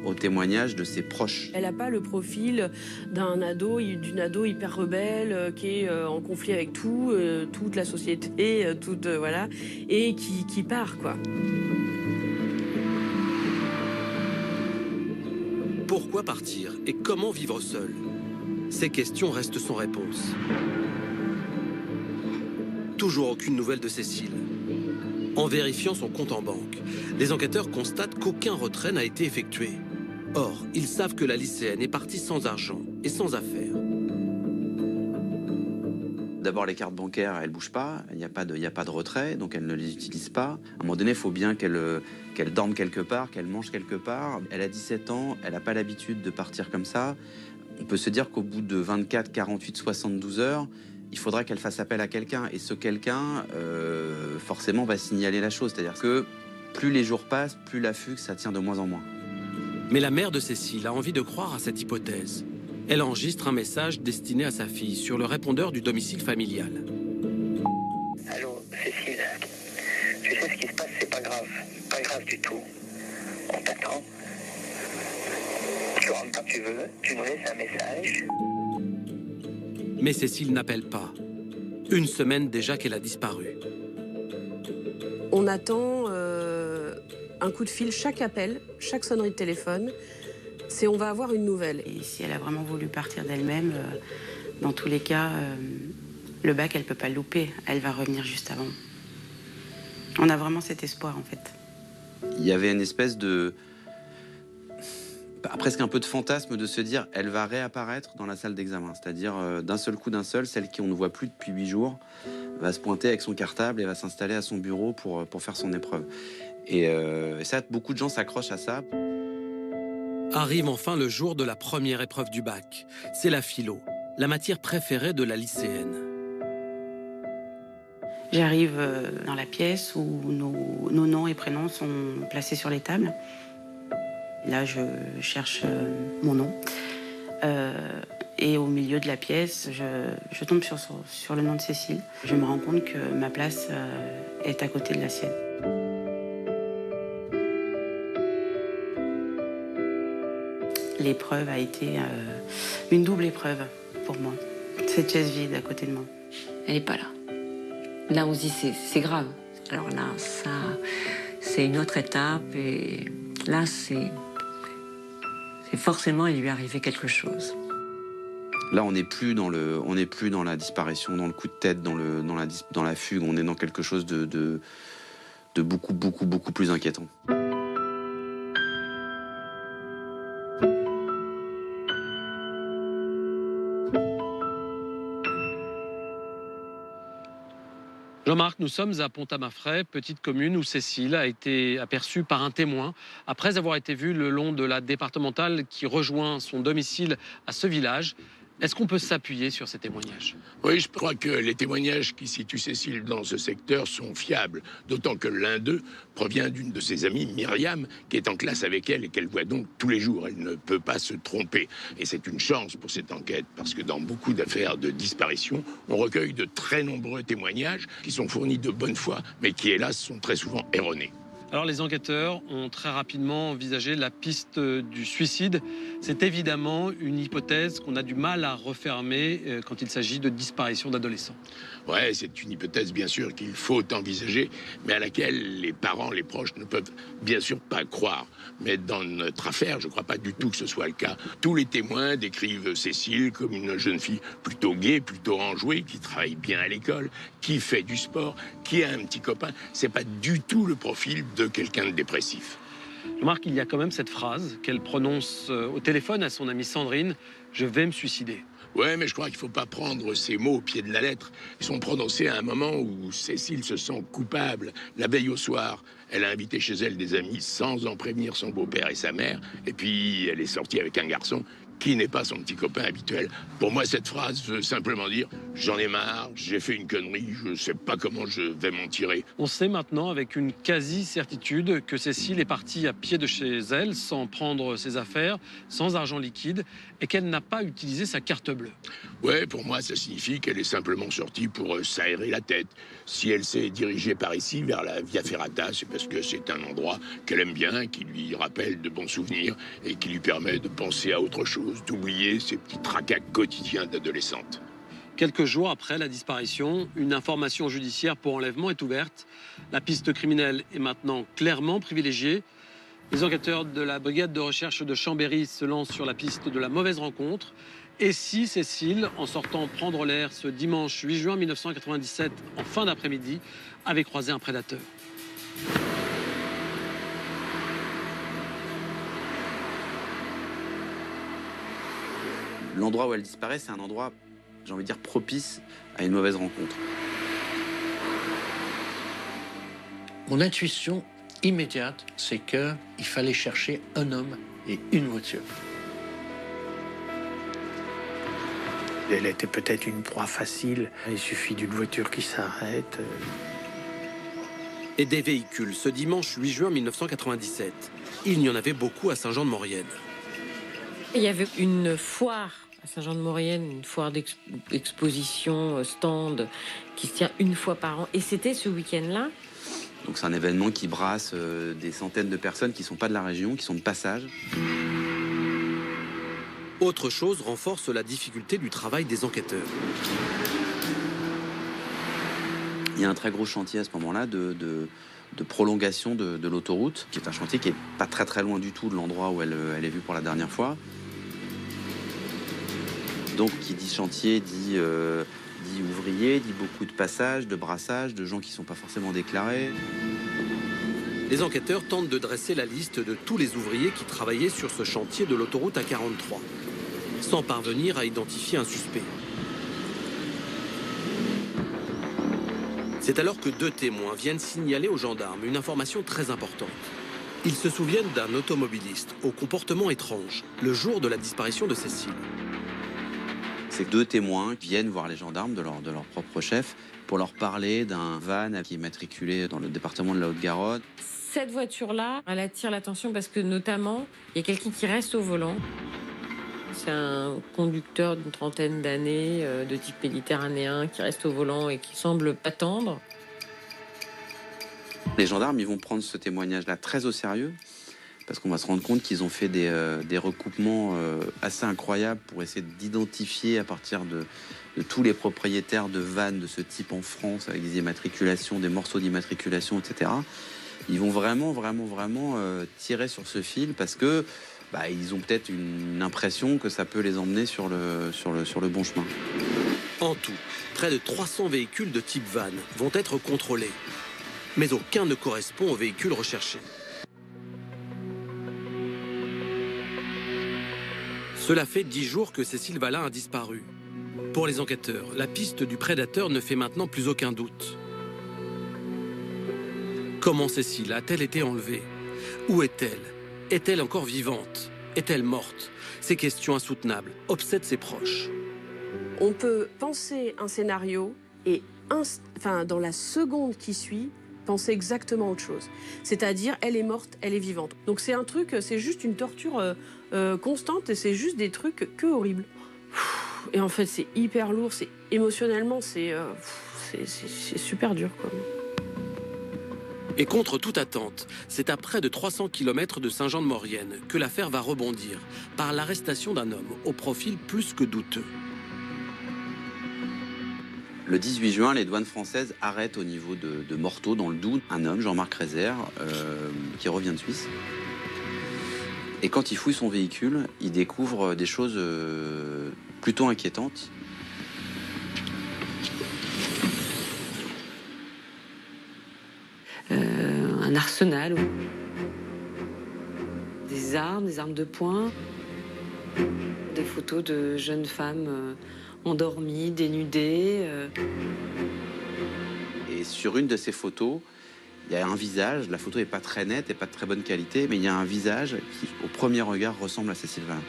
au témoignage de ses proches. Elle n'a pas le profil d'une ado hyper rebelle qui est en conflit avec toute la société, voilà, et qui part, quoi. Pourquoi partir et comment vivre seul? Ces questions restent sans réponse. Toujours aucune nouvelle de Cécile. En vérifiant son compte en banque, les enquêteurs constatent qu'aucun retrait n'a été effectué. Or, ils savent que la lycéenne est partie sans argent et sans affaires. D'abord, les cartes bancaires, elles ne bougent pas, il n'y a pas de retrait, donc elle ne les utilise pas. À un moment donné, il faut bien qu'elle dorme quelque part, qu'elle mange quelque part. Elle a 17 ans, elle n'a pas l'habitude de partir comme ça. On peut se dire qu'au bout de 24, 48, 72 heures, il faudra qu'elle fasse appel à quelqu'un. Et ce quelqu'un, forcément, va signaler la chose. C'est-à-dire que plus les jours passent, plus la fugue, ça tient de moins en moins. Mais la mère de Cécile a envie de croire à cette hypothèse. Elle enregistre un message destiné à sa fille sur le répondeur du domicile familial. Allô, Cécile. Tu sais ce qui se passe, c'est pas grave du tout. On t'attend. Tu rentres quand tu veux, tu nous laisses un message. Mais Cécile n'appelle pas. Une semaine déjà qu'elle a disparu. On attend un coup de fil, chaque appel, chaque sonnerie de téléphone. On va avoir une nouvelle. Et si elle a vraiment voulu partir d'elle-même, dans tous les cas, le bac, elle peut pas le louper. Elle va revenir juste avant. On a vraiment cet espoir, en fait. Il y avait une espèce de... presque un peu de fantasme de se dire elle va réapparaître dans la salle d'examen. C'est-à-dire d'un seul coup, celle qui on ne voit plus depuis 8 jours, va se pointer avec son cartable et va s'installer à son bureau pour faire son épreuve. Et ça, beaucoup de gens s'accrochent à ça. Arrive enfin le jour de la première épreuve du bac. C'est la philo, la matière préférée de la lycéenne. J'arrive dans la pièce où nos noms et prénoms sont placés sur les tables. Là, je cherche mon nom. Et au milieu de la pièce, je tombe sur le nom de Cécile. Je me rends compte que ma place est à côté de la sienne. L'épreuve a été une double épreuve pour moi. Cette chaise vide à côté de moi. Elle n'est pas là. Là, on se dit c'est grave. Alors là, ça, c'est une autre étape. Et là, c'est forcément, il lui est arrivé quelque chose. Là, on n'est plus dans la disparition, dans le coup de tête, dans la fugue. On est dans quelque chose de beaucoup plus inquiétant. Jean-Marc, nous sommes à Pont-à-Mafray, petite commune où Cécile a été aperçue par un témoin après avoir été vue le long de la départementale qui rejoint son domicile à ce village. Est-ce qu'on peut s'appuyer sur ces témoignages? Oui, je crois que les témoignages qui situent Cécile dans ce secteur sont fiables, d'autant que l'un d'eux provient d'une de ses amies, Myriam, qui est en classe avec elle et qu'elle voit donc tous les jours. Elle ne peut pas se tromper. Et c'est une chance pour cette enquête, parce que dans beaucoup d'affaires de disparition, on recueille de très nombreux témoignages qui sont fournis de bonne foi, mais qui, hélas, sont très souvent erronés. Alors les enquêteurs ont très rapidement envisagé la piste du suicide. C'est évidemment une hypothèse qu'on a du mal à refermer quand il s'agit de disparition d'adolescents. Ouais, c'est une hypothèse bien sûr qu'il faut envisager, mais à laquelle les parents, les proches ne peuvent bien sûr pas croire. Mais dans notre affaire, je ne crois pas du tout que ce soit le cas. Tous les témoins décrivent Cécile comme une jeune fille plutôt gaie, plutôt enjouée, qui travaille bien à l'école, qui fait du sport, qui a un petit copain. C'est pas du tout le profil de quelqu'un de dépressif. Je remarque qu'il y a quand même cette phrase qu'elle prononce au téléphone à son amie Sandrine, « Je vais me suicider ». Ouais, mais je crois qu'il ne faut pas prendre ces mots au pied de la lettre. Ils sont prononcés à un moment où Cécile se sent coupable. La veille au soir, elle a invité chez elle des amis sans en prévenir son beau-père et sa mère. Et puis, elle est sortie avec un garçon qui n'est pas son petit copain habituel. Pour moi, cette phrase veut simplement dire « J'en ai marre, j'ai fait une connerie, je ne sais pas comment je vais m'en tirer ». On sait maintenant avec une quasi-certitude que Cécile est partie à pied de chez elle sans prendre ses affaires, sans argent liquide et qu'elle n'a pas utilisé sa carte bleue. Ouais, pour moi, ça signifie qu'elle est simplement sortie pour s'aérer la tête. Si elle s'est dirigée par ici, vers la Via Ferrata, c'est parce que c'est un endroit qu'elle aime bien, qui lui rappelle de bons souvenirs et qui lui permet de penser à autre chose, d'oublier ces petits tracas quotidiens d'adolescente. Quelques jours après la disparition, une information judiciaire pour enlèvement est ouverte. La piste criminelle est maintenant clairement privilégiée. Les enquêteurs de la brigade de recherche de Chambéry se lancent sur la piste de la mauvaise rencontre. Et si Cécile, en sortant prendre l'air ce dimanche 8 juin 1997, en fin d'après-midi, avait croisé un prédateur? L'endroit où elle disparaît, c'est un endroit, j'ai envie de dire, propice à une mauvaise rencontre. Mon intuition immédiate, c'est qu'il fallait chercher un homme et une voiture. Elle était peut-être une proie facile. Il suffit d'une voiture qui s'arrête. Et des véhicules, ce dimanche 8 juin 1997. Il y en avait beaucoup à Saint-Jean-de-Maurienne. Il y avait une foire à Saint-Jean-de-Maurienne, une foire d'exposition, stand, qui se tient une fois par an. Et c'était ce week-end-là. Donc c'est un événement qui brasse des centaines de personnes qui ne sont pas de la région, qui sont de passage. Autre chose renforce la difficulté du travail des enquêteurs. Il y a un très gros chantier à ce moment-là de prolongation de l'autoroute, qui est un chantier qui n'est pas très loin du tout de l'endroit où elle est vue pour la dernière fois. Donc qui dit chantier dit ouvrier, dit beaucoup de passages, de brassages, de gens qui ne sont pas forcément déclarés. Les enquêteurs tentent de dresser la liste de tous les ouvriers qui travaillaient sur ce chantier de l'autoroute A43, sans parvenir à identifier un suspect. C'est alors que deux témoins viennent signaler aux gendarmes une information très importante. Ils se souviennent d'un automobiliste au comportement étrange le jour de la disparition de Cécile. Ces deux témoins viennent voir les gendarmes de leur propre chef pour leur parler d'un van qui est matriculé dans le département de la Haute-Garonne. Cette voiture-là, elle attire l'attention parce que notamment, il y a quelqu'un qui reste au volant. C'est un conducteur d'une trentaine d'années, de type méditerranéen, qui reste au volant et qui semble pas tendre. Les gendarmes, ils vont prendre ce témoignage-là très au sérieux, parce qu'on va se rendre compte qu'ils ont fait des recoupements assez incroyables pour essayer d'identifier à partir de tous les propriétaires de vannes de ce type en France, avec des immatriculations, des morceaux d'immatriculation, etc. Ils vont vraiment tirer sur ce fil parce que ils ont peut-être une impression que ça peut les emmener sur le bon chemin. En tout, près de 300 véhicules de type van vont être contrôlés. Mais aucun ne correspond aux véhicules recherchés. Cela fait 10 jours que Cécile Valin a disparu. Pour les enquêteurs, la piste du prédateur ne fait maintenant plus aucun doute. Comment Cécile a-t-elle été enlevée? Où est-elle? Est-elle encore vivante? Est-elle morte? Ces questions insoutenables obsèdent ses proches. On peut penser un scénario et dans la seconde qui suit, penser exactement autre chose. C'est-à-dire, elle est morte, elle est vivante. Donc c'est un truc, c'est juste une torture constante et c'est juste des trucs que horribles. Et en fait, c'est hyper lourd, émotionnellement, c'est super dur, quoi. Et contre toute attente, c'est à près de 300 km de Saint-Jean-de-Maurienne que l'affaire va rebondir par l'arrestation d'un homme au profil plus que douteux. Le 18 juin, les douanes françaises arrêtent au niveau de Morteau, dans le Doubs, un homme, Jean-Marc Reiser, qui revient de Suisse. Et quand il fouille son véhicule, il découvre des choses plutôt inquiétantes. Un arsenal, des armes de poing, des photos de jeunes femmes endormies, dénudées. Et sur une de ces photos, il y a un visage. La photo n'est pas très nette et pas de très bonne qualité, mais il y a un visage qui, au premier regard, ressemble à Cécile Valin.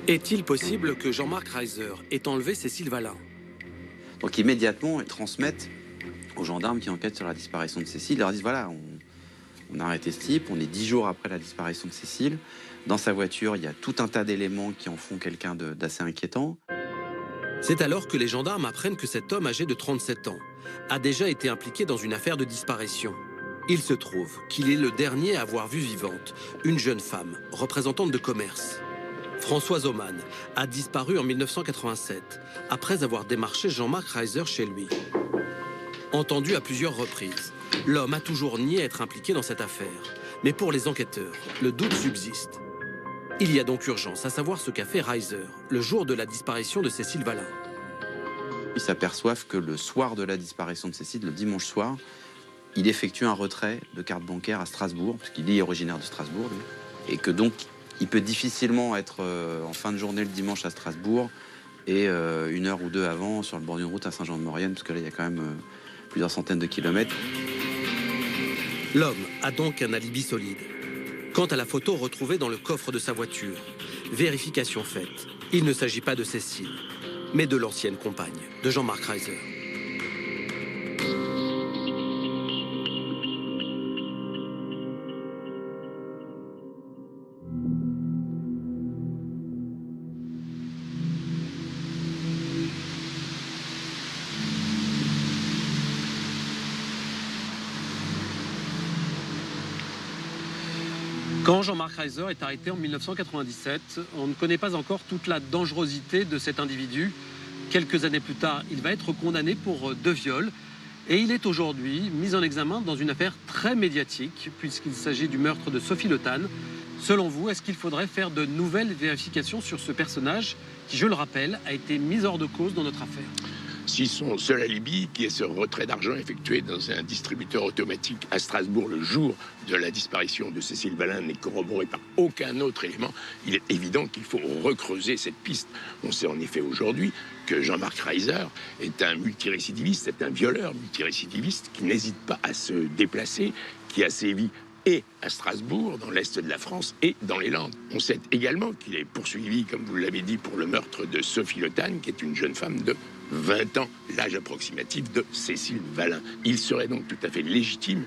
Est-il possible que Jean-Marc Reiser ait enlevé Cécile Valin? Donc immédiatement, ils transmettent aux gendarmes qui enquêtent sur la disparition de Cécile. Ils leur disent, voilà, on a arrêté ce type, on est 10 jours après la disparition de Cécile. Dans sa voiture, il y a tout un tas d'éléments qui en font quelqu'un d'assez inquiétant. C'est alors que les gendarmes apprennent que cet homme âgé de 37 ans a déjà été impliqué dans une affaire de disparition. Il se trouve qu'il est le dernier à avoir vu vivante une jeune femme, représentante de commerce. Françoise Oman a disparu en 1987, après avoir démarché Jean-Marc Reiser chez lui. Entendu à plusieurs reprises, l'homme a toujours nié être impliqué dans cette affaire. Mais pour les enquêteurs, le doute subsiste. Il y a donc urgence à savoir ce qu'a fait Reiser le jour de la disparition de Cécile Valin. Ils s'aperçoivent que le soir de la disparition de Cécile, le dimanche soir, il effectue un retrait de carte bancaire à Strasbourg, parce qu'il est originaire de Strasbourg, lui, et que donc il peut difficilement être en fin de journée le dimanche à Strasbourg et 1 heure ou 2 avant sur le bord d'une route à Saint-Jean-de-Maurienne, parce que là, il y a quand même plusieurs centaines de kilomètres. L'homme a donc un alibi solide. Quant à la photo retrouvée dans le coffre de sa voiture, vérification faite, il ne s'agit pas de Cécile, mais de l'ancienne compagne de Jean-Marc Reiser. Quand Jean-Marc Reiser est arrêté en 1997, on ne connaît pas encore toute la dangerosité de cet individu. Quelques années plus tard, il va être condamné pour 2 viols. Et il est aujourd'hui mis en examen dans une affaire très médiatique, puisqu'il s'agit du meurtre de Sophie Le Tan. Selon vous, est-ce qu'il faudrait faire de nouvelles vérifications sur ce personnage qui, je le rappelle, a été mis hors de cause dans notre affaire? Si son seul alibi, qui est ce retrait d'argent effectué dans un distributeur automatique à Strasbourg le jour de la disparition de Cécile Valin, n'est corroboré par aucun autre élément, il est évident qu'il faut recreuser cette piste. On sait en effet aujourd'hui que Jean-Marc Reiser est un multirécidiviste, est un violeur multirécidiviste qui n'hésite pas à se déplacer, qui a sévi et à Strasbourg, dans l'est de la France, et dans les Landes. On sait également qu'il est poursuivi, comme vous l'avez dit, pour le meurtre de Sophie Le Tan, qui est une jeune femme de 20 ans, l'âge approximatif de Cécile Valin. Il serait donc tout à fait légitime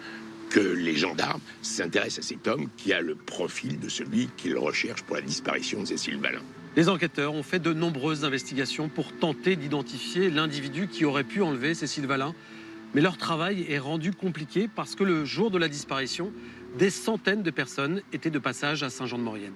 que les gendarmes s'intéressent à cet homme qui a le profil de celui qu'ils recherchent pour la disparition de Cécile Valin. Les enquêteurs ont fait de nombreuses investigations pour tenter d'identifier l'individu qui aurait pu enlever Cécile Valin. Mais leur travail est rendu compliqué parce que le jour de la disparition, des centaines de personnes étaient de passage à Saint-Jean-de-Maurienne.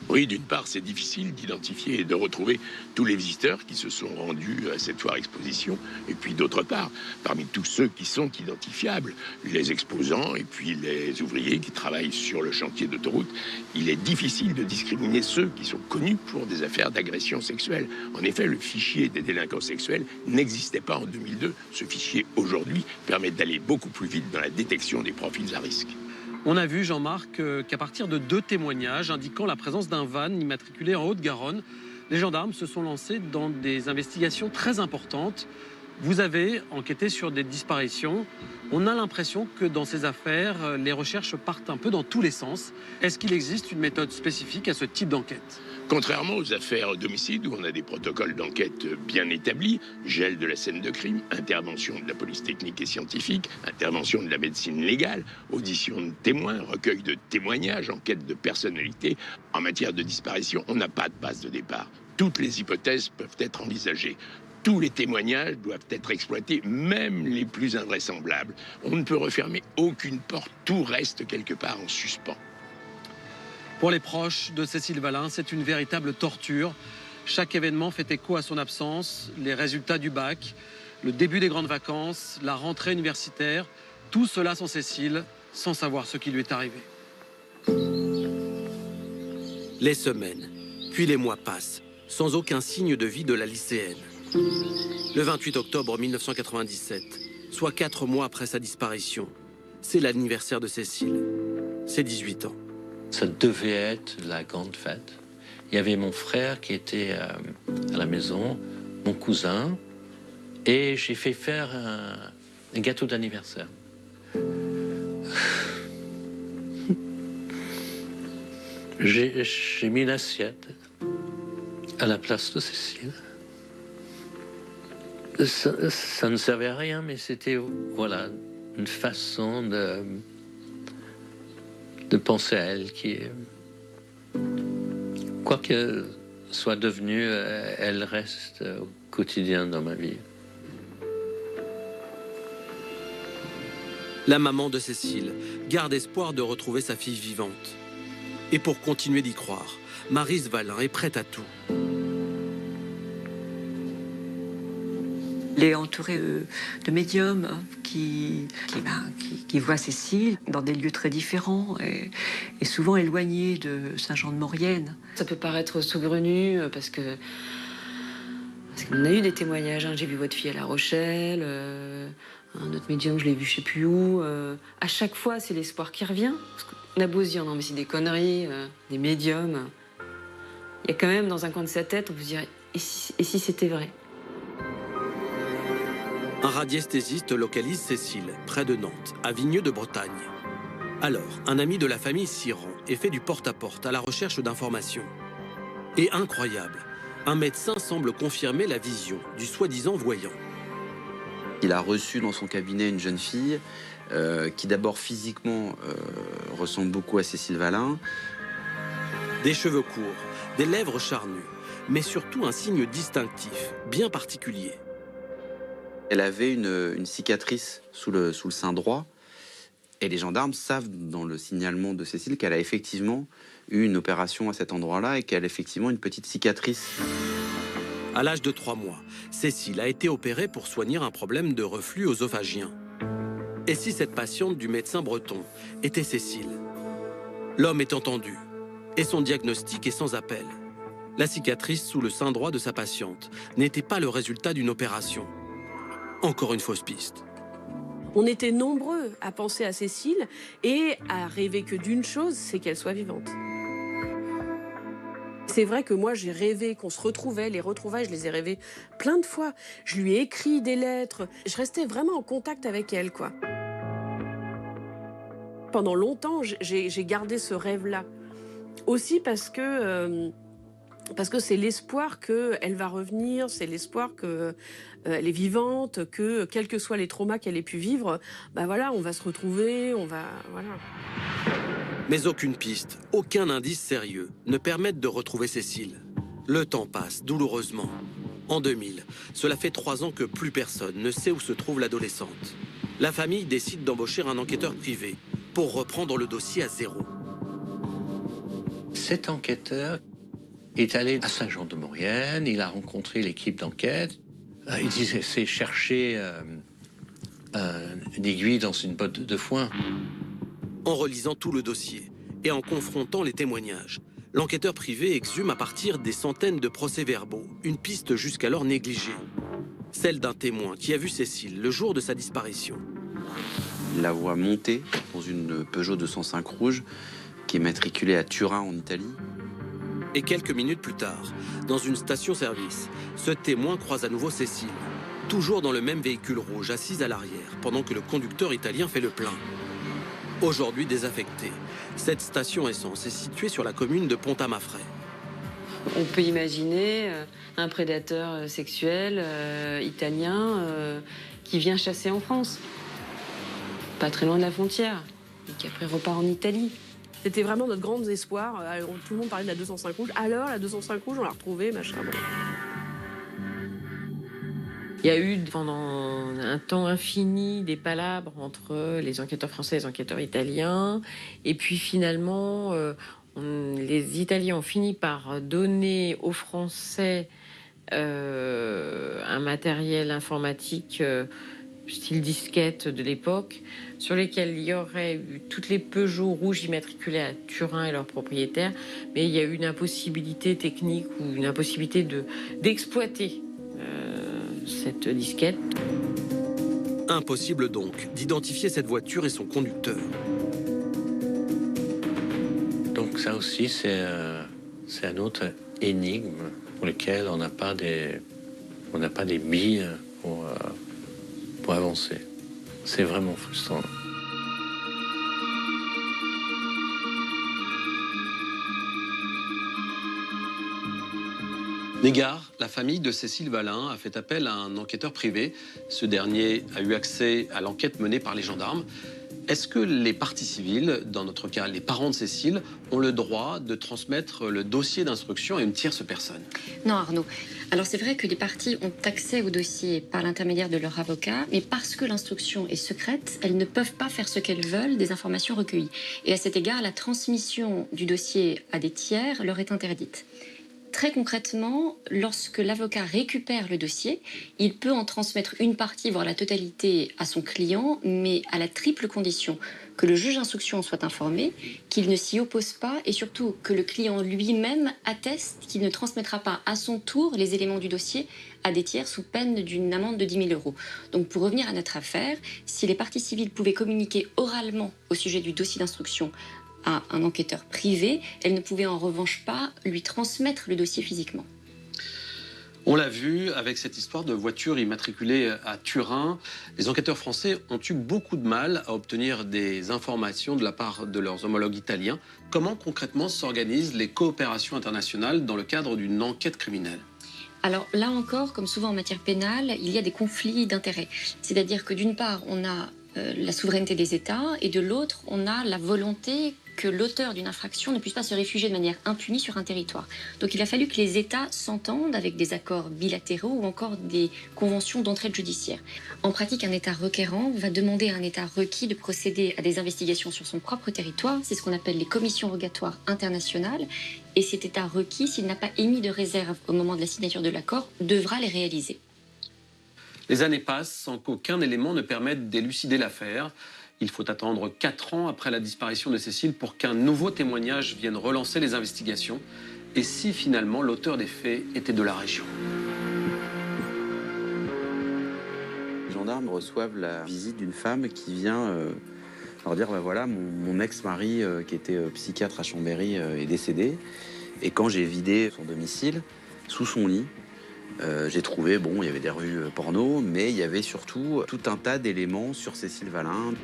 Oui, d'une part, c'est difficile d'identifier et de retrouver tous les visiteurs qui se sont rendus à cette foire exposition. Et puis d'autre part, parmi tous ceux qui sont identifiables, les exposants et puis les ouvriers qui travaillent sur le chantier d'autoroute, il est difficile de discriminer ceux qui sont connus pour des affaires d'agression sexuelle. En effet, le fichier des délinquants sexuels n'existait pas en 2002. Ce fichier, aujourd'hui, permet d'aller beaucoup plus vite dans la détection des profils à risque. On a vu, Jean-Marc, qu'à partir de 2 témoignages indiquant la présence d'un van immatriculé en Haute-Garonne, les gendarmes se sont lancés dans des investigations très importantes. Vous avez enquêté sur des disparitions. On a l'impression que dans ces affaires, les recherches partent un peu dans tous les sens. Est-ce qu'il existe une méthode spécifique à ce type d'enquête ? Contrairement aux affaires d'homicide où on a des protocoles d'enquête bien établis, gel de la scène de crime, intervention de la police technique et scientifique, intervention de la médecine légale, audition de témoins, recueil de témoignages, enquête de personnalité, en matière de disparition, on n'a pas de base de départ. Toutes les hypothèses peuvent être envisagées. Tous les témoignages doivent être exploités, même les plus invraisemblables. On ne peut refermer aucune porte, tout reste quelque part en suspens. Pour les proches de Cécile Valin, c'est une véritable torture. Chaque événement fait écho à son absence, les résultats du bac, le début des grandes vacances, la rentrée universitaire, tout cela sans Cécile, sans savoir ce qui lui est arrivé. Les semaines, puis les mois passent, sans aucun signe de vie de la lycéenne. Le 28 octobre 1997, soit 4 mois après sa disparition, c'est l'anniversaire de Cécile. C'est 18 ans. Ça devait être la grande fête. Il y avait mon frère qui était à la maison, mon cousin, et j'ai fait faire un gâteau d'anniversaire. J'ai mis l'assiette à la place de Cécile. Ça ne servait à rien, mais c'était voilà, une façon de penser à elle qui, quoi qu'elle soit devenue, elle reste au quotidien dans ma vie. La maman de Cécile garde espoir de retrouver sa fille vivante. Et pour continuer d'y croire, Maryse Valin est prête à tout. Il est entouré de médiums qui voient Cécile dans des lieux très différents et souvent éloignés de Saint-Jean-de-Maurienne. Ça peut paraître saugrenu parce qu'on a eu des témoignages. J'ai vu votre fille à La Rochelle, un autre médium, je l'ai vu je sais plus où. À chaque fois, c'est l'espoir qui revient. Parce qu'on a beau se dire, non mais c'est des conneries, des médiums. Il y a quand même dans un coin de sa tête, on peut se dire, et si c'était vrai ? Un radiesthésiste localise Cécile, près de Nantes, à Vigneux de Bretagne. Alors, un ami de la famille s'y rend et fait du porte-à-porte à la recherche d'informations. Et incroyable, un médecin semble confirmer la vision du soi-disant voyant. Il a reçu dans son cabinet une jeune fille qui d'abord physiquement ressemble beaucoup à Cécile Valin. Des cheveux courts, des lèvres charnues, mais surtout un signe distinctif, bien particulier. Elle avait une cicatrice sous le sein droit. Et les gendarmes savent, dans le signalement de Cécile, qu'elle a effectivement eu une opération à cet endroit-là et qu'elle a effectivement une petite cicatrice. À l'âge de 3 mois, Cécile a été opérée pour soigner un problème de reflux œsophagien. Et si cette patiente du médecin breton était Cécile? L'homme est entendu, et son diagnostic est sans appel. La cicatrice sous le sein droit de sa patiente n'était pas le résultat d'une opération. Encore une fausse piste. On était nombreux à penser à Cécile et à rêver que d'une chose, c'est qu'elle soit vivante. C'est vrai que moi, j'ai rêvé qu'on se retrouvait. Les retrouvailles, je les ai rêvées plein de fois. Je lui ai écrit des lettres. Je restais vraiment en contact avec elle, quoi. Pendant longtemps, j'ai gardé ce rêve-là. Aussi parce que c'est l'espoir qu'elle va revenir, c'est l'espoir qu'elle est vivante, que quels que soient les traumas qu'elle ait pu vivre, bah voilà, on va se retrouver, voilà. Mais aucune piste, aucun indice sérieux ne permettent de retrouver Cécile. Le temps passe douloureusement. En 2000, cela fait 3 ans que plus personne ne sait où se trouve l'adolescente. La famille décide d'embaucher un enquêteur privé pour reprendre le dossier à zéro. Cet enquêteur est allé à Saint-Jean-de-Maurienne, il a rencontré l'équipe d'enquête. Il disait, c'est chercher une aiguille dans une botte de foin. En relisant tout le dossier et en confrontant les témoignages, l'enquêteur privé exhume à partir des centaines de procès-verbaux une piste jusqu'alors négligée. Celle d'un témoin qui a vu Cécile le jour de sa disparition. Il la voit monter dans une Peugeot 205 rouge qui est matriculée à Turin en Italie. Et quelques minutes plus tard, dans une station-service, ce témoin croise à nouveau Cécile, toujours dans le même véhicule rouge, assise à l'arrière, pendant que le conducteur italien fait le plein. Aujourd'hui désaffectée, cette station essence est située sur la commune de Pont-à-Mafray. On peut imaginer un prédateur sexuel italien qui vient chasser en France, pas très loin de la frontière, et qui après repart en Italie. C'était vraiment notre grand espoir. Tout le monde parlait de la 205 rouge. Alors, la 205 rouge, on l'a retrouvée, machin. Bon. Il y a eu pendant un temps infini des palabres entre les enquêteurs français et les enquêteurs italiens. Et puis finalement, les Italiens ont fini par donner aux Français un matériel informatique style disquette de l'époque, sur lesquels il y aurait eu toutes les Peugeot rouges immatriculées à Turin et leurs propriétaires, mais il y a eu une impossibilité technique ou une impossibilité d'exploiter cette disquette. Impossible donc d'identifier cette voiture et son conducteur. Donc ça aussi, c'est un autre énigme pour lequel on n'a pas des billes pour avancer. C'est vraiment frustrant. Négard, la famille de Cécile Valin a fait appel à un enquêteur privé. Ce dernier a eu accès à l'enquête menée par les gendarmes. Est-ce que les parties civiles, dans notre cas les parents de Cécile, ont le droit de transmettre le dossier d'instruction à une tierce personne? Non, Arnaud. Alors c'est vrai que les parties ont accès au dossier par l'intermédiaire de leur avocat, mais parce que l'instruction est secrète, elles ne peuvent pas faire ce qu'elles veulent des informations recueillies. Et à cet égard, la transmission du dossier à des tiers leur est interdite. Très concrètement, lorsque l'avocat récupère le dossier, il peut en transmettre une partie, voire la totalité, à son client, mais à la triple condition que le juge d'instruction soit informé, qu'il ne s'y oppose pas et surtout que le client lui-même atteste qu'il ne transmettra pas à son tour les éléments du dossier à des tiers sous peine d'une amende de 10 000 €. Donc pour revenir à notre affaire, si les parties civiles pouvaient communiquer oralement au sujet du dossier d'instruction à un enquêteur privé, elle ne pouvait en revanche pas lui transmettre le dossier physiquement. On l'a vu avec cette histoire de voiture immatriculée à Turin. Les enquêteurs français ont eu beaucoup de mal à obtenir des informations de la part de leurs homologues italiens. Comment concrètement s'organisent les coopérations internationales dans le cadre d'une enquête criminelle ? Alors là encore, comme souvent en matière pénale, il y a des conflits d'intérêts. C'est-à-dire que d'une part, on a la souveraineté des États et de l'autre, on a la volonté que l'auteur d'une infraction ne puisse pas se réfugier de manière impunie sur un territoire. Donc il a fallu que les États s'entendent avec des accords bilatéraux ou encore des conventions d'entraide judiciaire. En pratique, un État requérant va demander à un État requis de procéder à des investigations sur son propre territoire. C'est ce qu'on appelle les commissions rogatoires internationales. Et cet État requis, s'il n'a pas émis de réserve au moment de la signature de l'accord, devra les réaliser. Les années passent sans qu'aucun élément ne permette d'élucider l'affaire. Il faut attendre 4 ans après la disparition de Cécile pour qu'un nouveau témoignage vienne relancer les investigations. Et si finalement l'auteur des faits était de la région ? Les gendarmes reçoivent la visite d'une femme qui vient leur dire, voilà, mon ex-mari qui était psychiatre à Chambéry est décédé. Et quand j'ai vidé son domicile, sous son lit, j'ai trouvé, il y avait des revues porno, mais il y avait surtout tout un tas d'éléments sur Cécile Valin.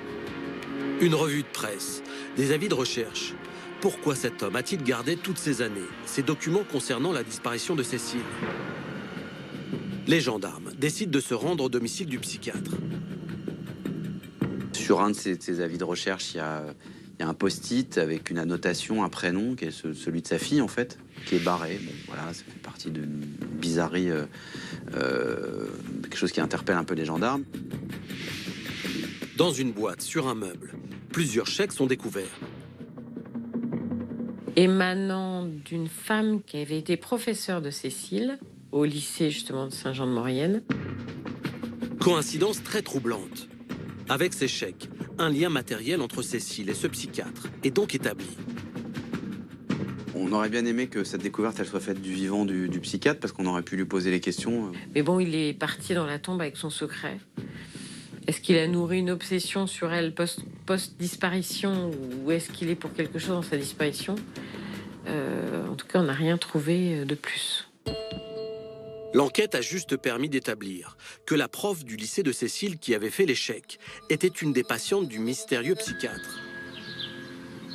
Une revue de presse, des avis de recherche. Pourquoi cet homme a-t-il gardé toutes ces années ces documents concernant la disparition de Cécile? Les gendarmes décident de se rendre au domicile du psychiatre. Sur un de ces avis de recherche, il y a un post-it avec une annotation, un prénom, qui est celui de sa fille, en fait, qui est barré. Ça fait partie d'une bizarrerie, quelque chose qui interpelle un peu les gendarmes. Dans une boîte, sur un meuble, plusieurs chèques sont découverts. Émanant d'une femme qui avait été professeure de Cécile, au lycée justement de Saint-Jean-de-Maurienne. Coïncidence très troublante. Avec ces chèques, un lien matériel entre Cécile et ce psychiatre est donc établi. On aurait bien aimé que cette découverte elle soit faite du vivant du psychiatre, parce qu'on aurait pu lui poser les questions. Mais bon, il est parti dans la tombe avec son secret. Est-ce qu'il a nourri une obsession sur elle post-disparition, ou est-ce qu'il est pour quelque chose dans sa disparition? En tout cas, on n'a rien trouvé de plus. L'enquête a juste permis d'établir que la prof du lycée de Cécile qui avait fait l'échec était une des patientes du mystérieux psychiatre.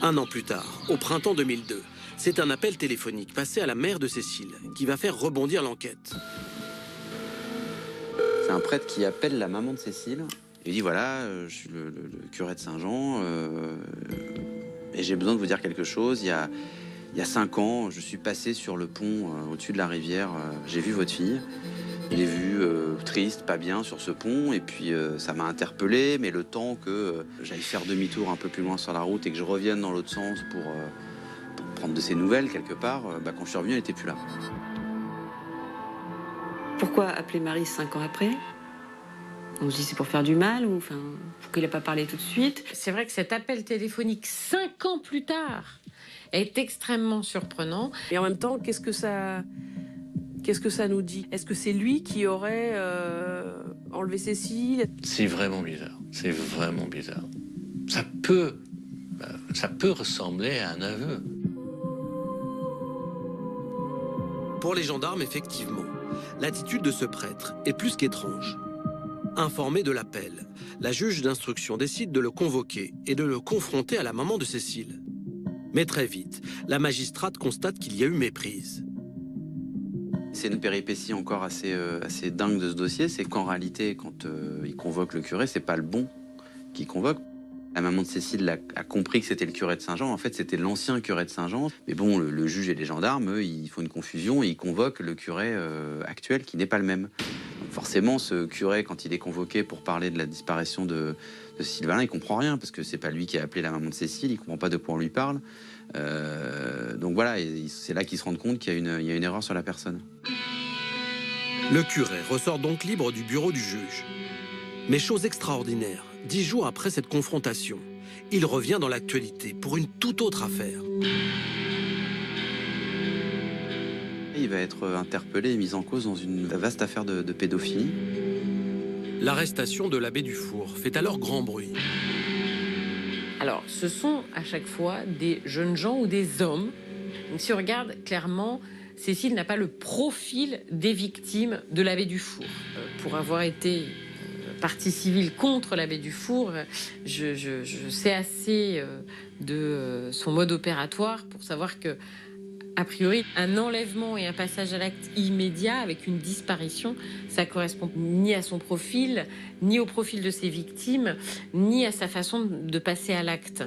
Un an plus tard, au printemps 2002, c'est un appel téléphonique passé à la mère de Cécile qui va faire rebondir l'enquête. C'est un prêtre qui appelle la maman de Cécile. Il dit voilà, je suis le curé de Saint-Jean et j'ai besoin de vous dire quelque chose. Il y a 5 ans, je suis passé sur le pont au-dessus de la rivière. J'ai vu votre fille. Je l'ai vue triste, pas bien sur ce pont. Et puis ça m'a interpellé. Mais le temps que j'aille faire demi-tour un peu plus loin sur la route et que je revienne dans l'autre sens pour prendre de ses nouvelles quelque part, quand je suis revenu, elle n'était plus là. Pourquoi appeler Marie 5 ans après? On se dit c'est pour faire du mal ou enfin pourquoi il n'a pas parlé tout de suite? C'est vrai que cet appel téléphonique 5 ans plus tard est extrêmement surprenant. Et en même temps, qu'est-ce que ça nous dit? Est-ce que c'est lui qui aurait enlevé Cécile? C'est vraiment bizarre. C'est vraiment bizarre. Ça peut ressembler à un aveu. Pour les gendarmes, effectivement, l'attitude de ce prêtre est plus qu'étrange. Informée de l'appel, la juge d'instruction décide de le convoquer et de le confronter à la maman de Cécile. Mais très vite, la magistrate constate qu'il y a eu méprise. C'est une péripétie encore assez dingue de ce dossier, c'est qu'en réalité, quand il convoque le curé, c'est pas le bon qui convoque. La maman de Cécile a compris que c'était le curé de Saint-Jean. En fait, c'était l'ancien curé de Saint-Jean. Mais bon, le juge et les gendarmes, eux, ils font une confusion et ils convoquent le curé actuel qui n'est pas le même. Donc forcément, ce curé, quand il est convoqué pour parler de la disparition de Sylvain, il comprend rien parce que c'est pas lui qui a appelé la maman de Cécile, il comprend pas de quoi on lui parle. Donc voilà, c'est là qu'ils se rendent compte qu'il y a une erreur sur la personne. Le curé ressort donc libre du bureau du juge. Mais chose extraordinaire, 10 jours après cette confrontation, il revient dans l'actualité pour une toute autre affaire. Il va être interpellé et mis en cause dans une vaste affaire de pédophilie. L'arrestation de l'abbé Dufour fait alors grand bruit. Alors, ce sont à chaque fois des jeunes gens ou des hommes. Donc, si on regarde clairement, Cécile n'a pas le profil des victimes de l'abbé Dufour. Pour avoir été partie civile contre l'abbé Dufour, je sais assez de son mode opératoire pour savoir que, a priori, un enlèvement et un passage à l'acte immédiat avec une disparition, ça correspond ni à son profil, ni au profil de ses victimes, ni à sa façon de passer à l'acte.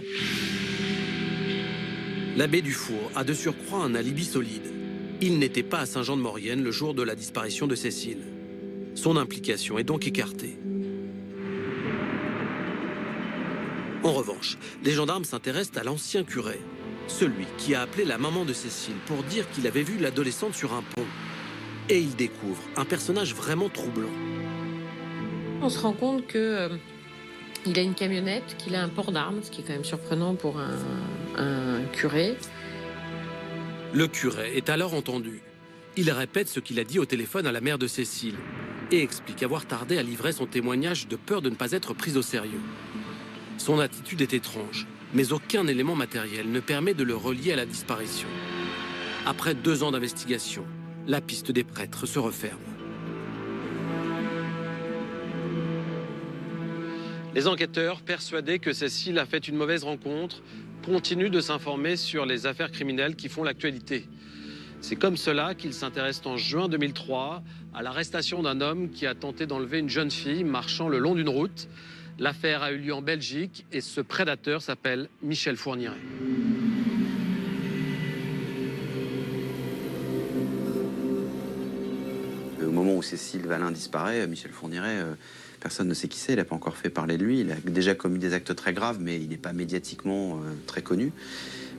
L'abbé Dufour a de surcroît un alibi solide. Il n'était pas à Saint-Jean-de-Maurienne le jour de la disparition de Cécile. Son implication est donc écartée. En revanche, les gendarmes s'intéressent à l'ancien curé, celui qui a appelé la maman de Cécile pour dire qu'il avait vu l'adolescente sur un pont. Et ils découvrent un personnage vraiment troublant. On se rend compte que il a une camionnette, qu'il a un port d'armes, ce qui est quand même surprenant pour un curé. Le curé est alors entendu. Il répète ce qu'il a dit au téléphone à la mère de Cécile et explique avoir tardé à livrer son témoignage de peur de ne pas être pris au sérieux. Son attitude est étrange, mais aucun élément matériel ne permet de le relier à la disparition. Après 2 ans d'investigation, la piste des prêtres se referme. Les enquêteurs, persuadés que Cécile a fait une mauvaise rencontre, continuent de s'informer sur les affaires criminelles qui font l'actualité. C'est comme cela qu'ils s'intéressent en juin 2003 à l'arrestation d'un homme qui a tenté d'enlever une jeune fille marchant le long d'une route. L'affaire a eu lieu en Belgique et ce prédateur s'appelle Michel Fourniret. Au moment où Cécile Valin disparaît, Michel Fourniret, personne ne sait qui c'est, il n'a pas encore fait parler de lui. Il a déjà commis des actes très graves, mais il n'est pas médiatiquement très connu.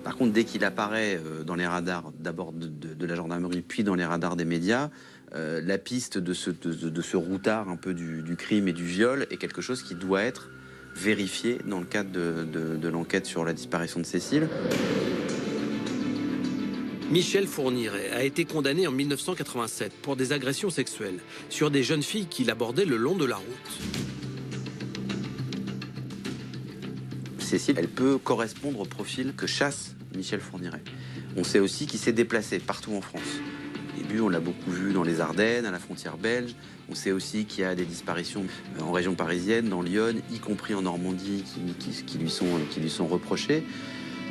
Par contre, dès qu'il apparaît dans les radars, d'abord de la gendarmerie, puis dans les radars des médias, la piste de ce routard un peu du crime et du viol est quelque chose qui doit être vérifié dans le cadre de l'enquête sur la disparition de Cécile. Michel Fourniret a été condamné en 1987 pour des agressions sexuelles sur des jeunes filles qu'il abordait le long de la route. Cécile, elle peut correspondre au profil que chasse Michel Fourniret. On sait aussi qu'il s'est déplacé partout en France. Au début, on l'a beaucoup vu dans les Ardennes, à la frontière belge. On sait aussi qu'il y a des disparitions en région parisienne, dans Lyon, y compris en Normandie, qui lui sont reprochées.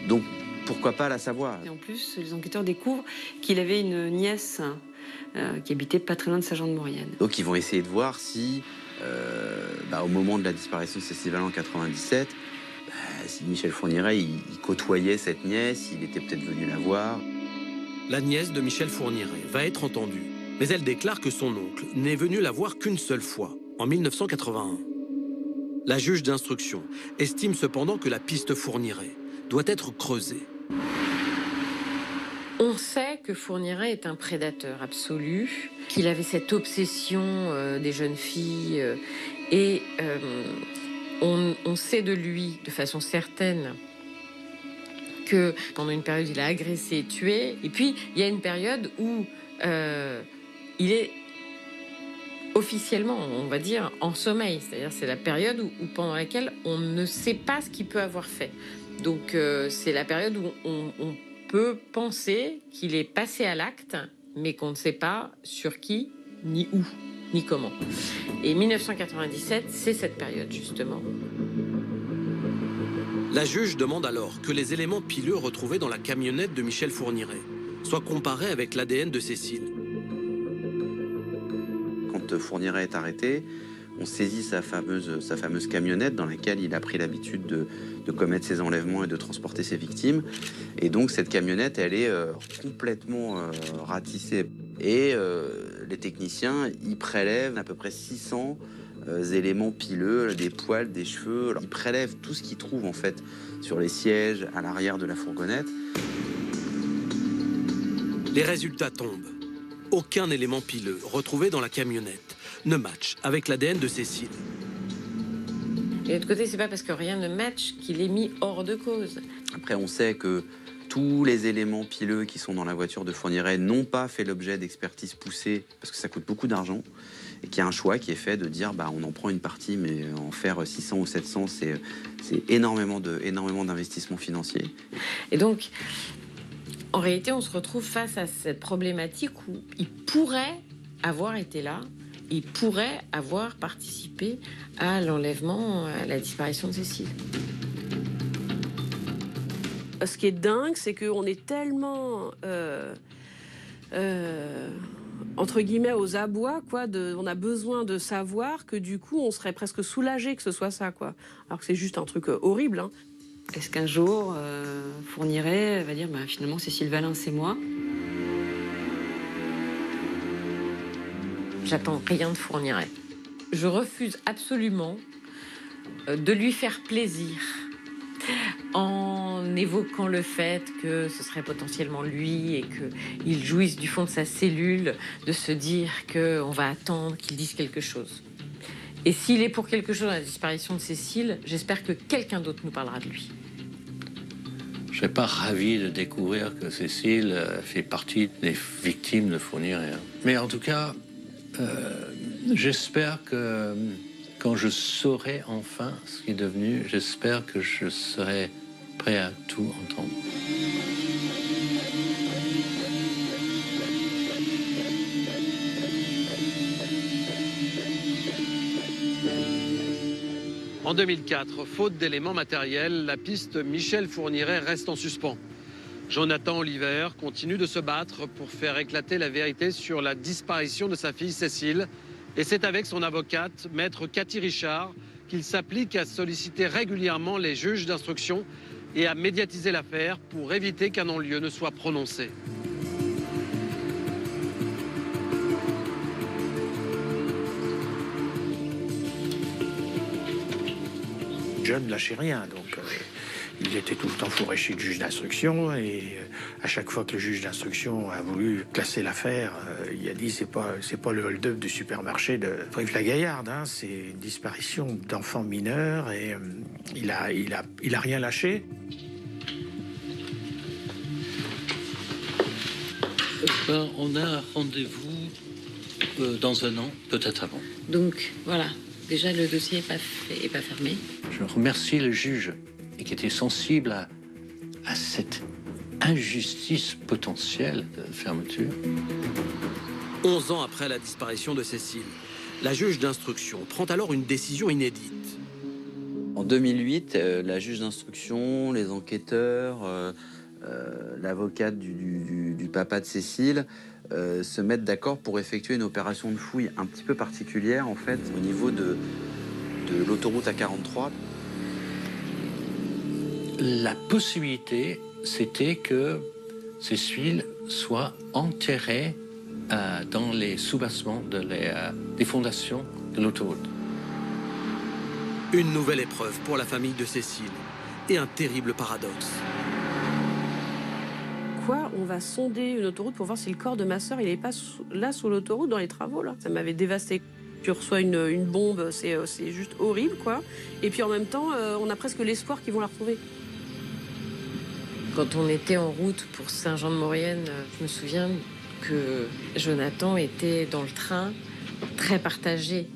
Donc, pourquoi pas la savoir? Et en plus, les enquêteurs découvrent qu'il avait une nièce qui habitait pas très loin de Saint-Jean-de-Maurienne. Donc, ils vont essayer de voir si, au moment de la disparition de Cécile Vallant en 97, si Michel Fourniret, il côtoyait cette nièce, il était peut-être venu la voir. La nièce de Michel Fourniret va être entendue, mais elle déclare que son oncle n'est venu la voir qu'une seule fois, en 1981. La juge d'instruction estime cependant que la piste Fourniret doit être creusée. On sait que Fourniret est un prédateur absolu, qu'il avait cette obsession des jeunes filles et on sait de lui de façon certaine que pendant une période, il a agressé et tué. Et puis, il y a une période où il est officiellement, on va dire, en sommeil. C'est-à-dire, c'est la période où pendant laquelle on ne sait pas ce qu'il peut avoir fait. Donc, c'est la période où on peut penser qu'il est passé à l'acte, mais qu'on ne sait pas sur qui, ni où, ni comment. Et 1997, c'est cette période, justement. La juge demande alors que les éléments pileux retrouvés dans la camionnette de Michel Fourniret soient comparés avec l'ADN de Cécile. Quand Fourniret est arrêté, on saisit sa fameuse camionnette dans laquelle il a pris l'habitude de commettre ses enlèvements et de transporter ses victimes. Et donc cette camionnette, elle est complètement ratissée. Et les techniciens y prélèvent à peu près 600 éléments pileux, des poils, des cheveux. Alors, ils prélèvent tout ce qu'ils trouvent en fait sur les sièges, à l'arrière de la fourgonnette. Les résultats tombent. Aucun élément pileux retrouvé dans la camionnette ne match avec l'ADN de Cécile. Et de l'autre côté, c'est pas parce que rien ne match qu'il est mis hors de cause. Après, on sait que tous les éléments pileux qui sont dans la voiture de Fourniret n'ont pas fait l'objet d'expertise poussée parce que ça coûte beaucoup d'argent. Et qu'il y a un choix qui est fait de dire on en prend une partie, mais en faire 600 ou 700, c'est énormément d'investissements financiers. Et donc, en réalité, on se retrouve face à cette problématique où il pourrait avoir été là, il pourrait avoir participé à l'enlèvement, à la disparition de Cécile. Ce qui est dingue, c'est qu'on est tellement... entre guillemets aux abois, quoi, on a besoin de savoir que du coup on serait presque soulagé que ce soit ça, quoi. Alors que c'est juste un truc horrible. Hein. Est-ce qu'un jour Fourniret va dire finalement Cécile Vallant c'est moi? J'attends rien de Fourniret. Je refuse absolument de lui faire plaisir en évoquant le fait que ce serait potentiellement lui et qu'il jouisse du fond de sa cellule de se dire qu'on va attendre qu'il dise quelque chose. Et s'il est pour quelque chose dans la disparition de Cécile, j'espère que quelqu'un d'autre nous parlera de lui. Je ne serais pas ravi de découvrir que Cécile fait partie des victimes de Fourniret. Mais en tout cas, j'espère que quand je saurai enfin ce qui est devenu, j'espère que je serai prêt à tout entendre. En 2004, faute d'éléments matériels, la piste Michel Fourniret reste en suspens. Jonathan Oliver continue de se battre pour faire éclater la vérité sur la disparition de sa fille Cécile. Et c'est avec son avocate, maître Cathy Richard, qu'il s'applique à solliciter régulièrement les juges d'instruction et à médiatiser l'affaire pour éviter qu'un non-lieu ne soit prononcé. John ne lâchait rien, donc il était tout le temps fourré chez le juge d'instruction et à chaque fois que le juge d'instruction a voulu classer l'affaire, il a dit c'est pas le hold-up du supermarché de Brive-la-Gaillarde, hein, c'est une disparition d'enfants mineurs et il a rien lâché. On a un rendez-vous dans un an, peut-être avant. Donc voilà, déjà le dossier est pas fermé. Je remercie le juge et qui était sensible à cette injustice potentielle de fermeture. 11 ans après la disparition de Cécile, la juge d'instruction prend alors une décision inédite. En 2008, la juge d'instruction, les enquêteurs, l'avocate du papa de Cécile se mettent d'accord pour effectuer une opération de fouille un petit peu particulière en fait au niveau de l'autoroute A43. La possibilité, c'était que Cécile soit enterrée dans les soubassements des fondations de l'autoroute. Une nouvelle épreuve pour la famille de Cécile et un terrible paradoxe. Quoi, on va sonder une autoroute pour voir si le corps de ma sœur il est pas là sous l'autoroute dans les travaux là. Ça m'avait dévasté. Tu reçois une bombe, c'est juste horrible quoi. Et puis en même temps, on a presque l'espoir qu'ils vont la retrouver. Quand on était en route pour Saint-Jean-de-Maurienne, je me souviens que Jonathan était dans le train, très partagé.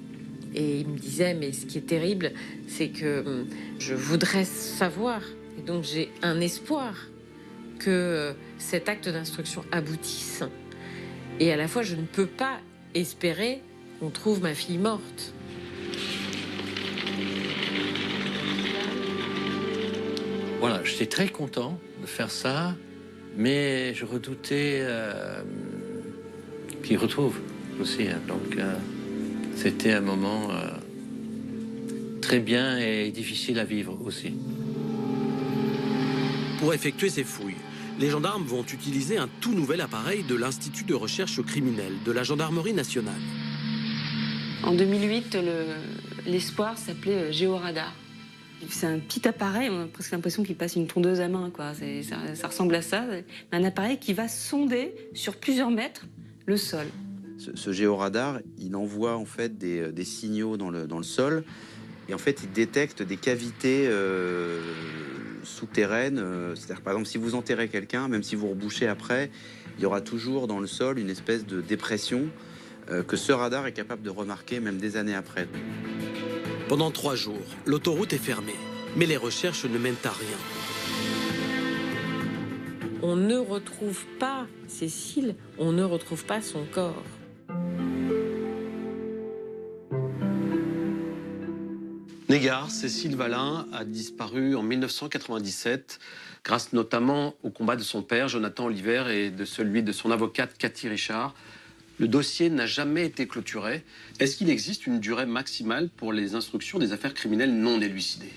Et il me disait, mais ce qui est terrible, c'est que je voudrais savoir, et donc j'ai un espoir que cet acte d'instruction aboutisse. Et à la fois, je ne peux pas espérer qu'on trouve ma fille morte. Voilà, j'étais très content de faire ça, mais je redoutais qu'il retrouve aussi. Donc, c'était un moment très bien et difficile à vivre aussi. Pour effectuer ces fouilles, les gendarmes vont utiliser un tout nouvel appareil de l'Institut de recherche criminelle de la Gendarmerie nationale. En 2008, l'espoir s'appelait Géoradar. C'est un petit appareil, on a presque l'impression qu'il passe une tondeuse à main, quoi. Ça ressemble à ça. Un appareil qui va sonder sur plusieurs mètres le sol. Ce géoradar, il envoie en fait des signaux dans le sol et en fait il détecte des cavités souterraines. C'est-à-dire par exemple si vous enterrez quelqu'un, même si vous rebouchez après, il y aura toujours dans le sol une espèce de dépression que ce radar est capable de remarquer même des années après. Pendant 3 jours, l'autoroute est fermée, mais les recherches ne mènent à rien. On ne retrouve pas Cécile, on ne retrouve pas son corps. Négard, Cécile Valin a disparu en 1997, grâce notamment au combat de son père, Jonathan Oliver, et de celui de son avocate, Cathy Richard. Le dossier n'a jamais été clôturé. Est-ce qu'il existe une durée maximale pour les instructions des affaires criminelles non élucidées ?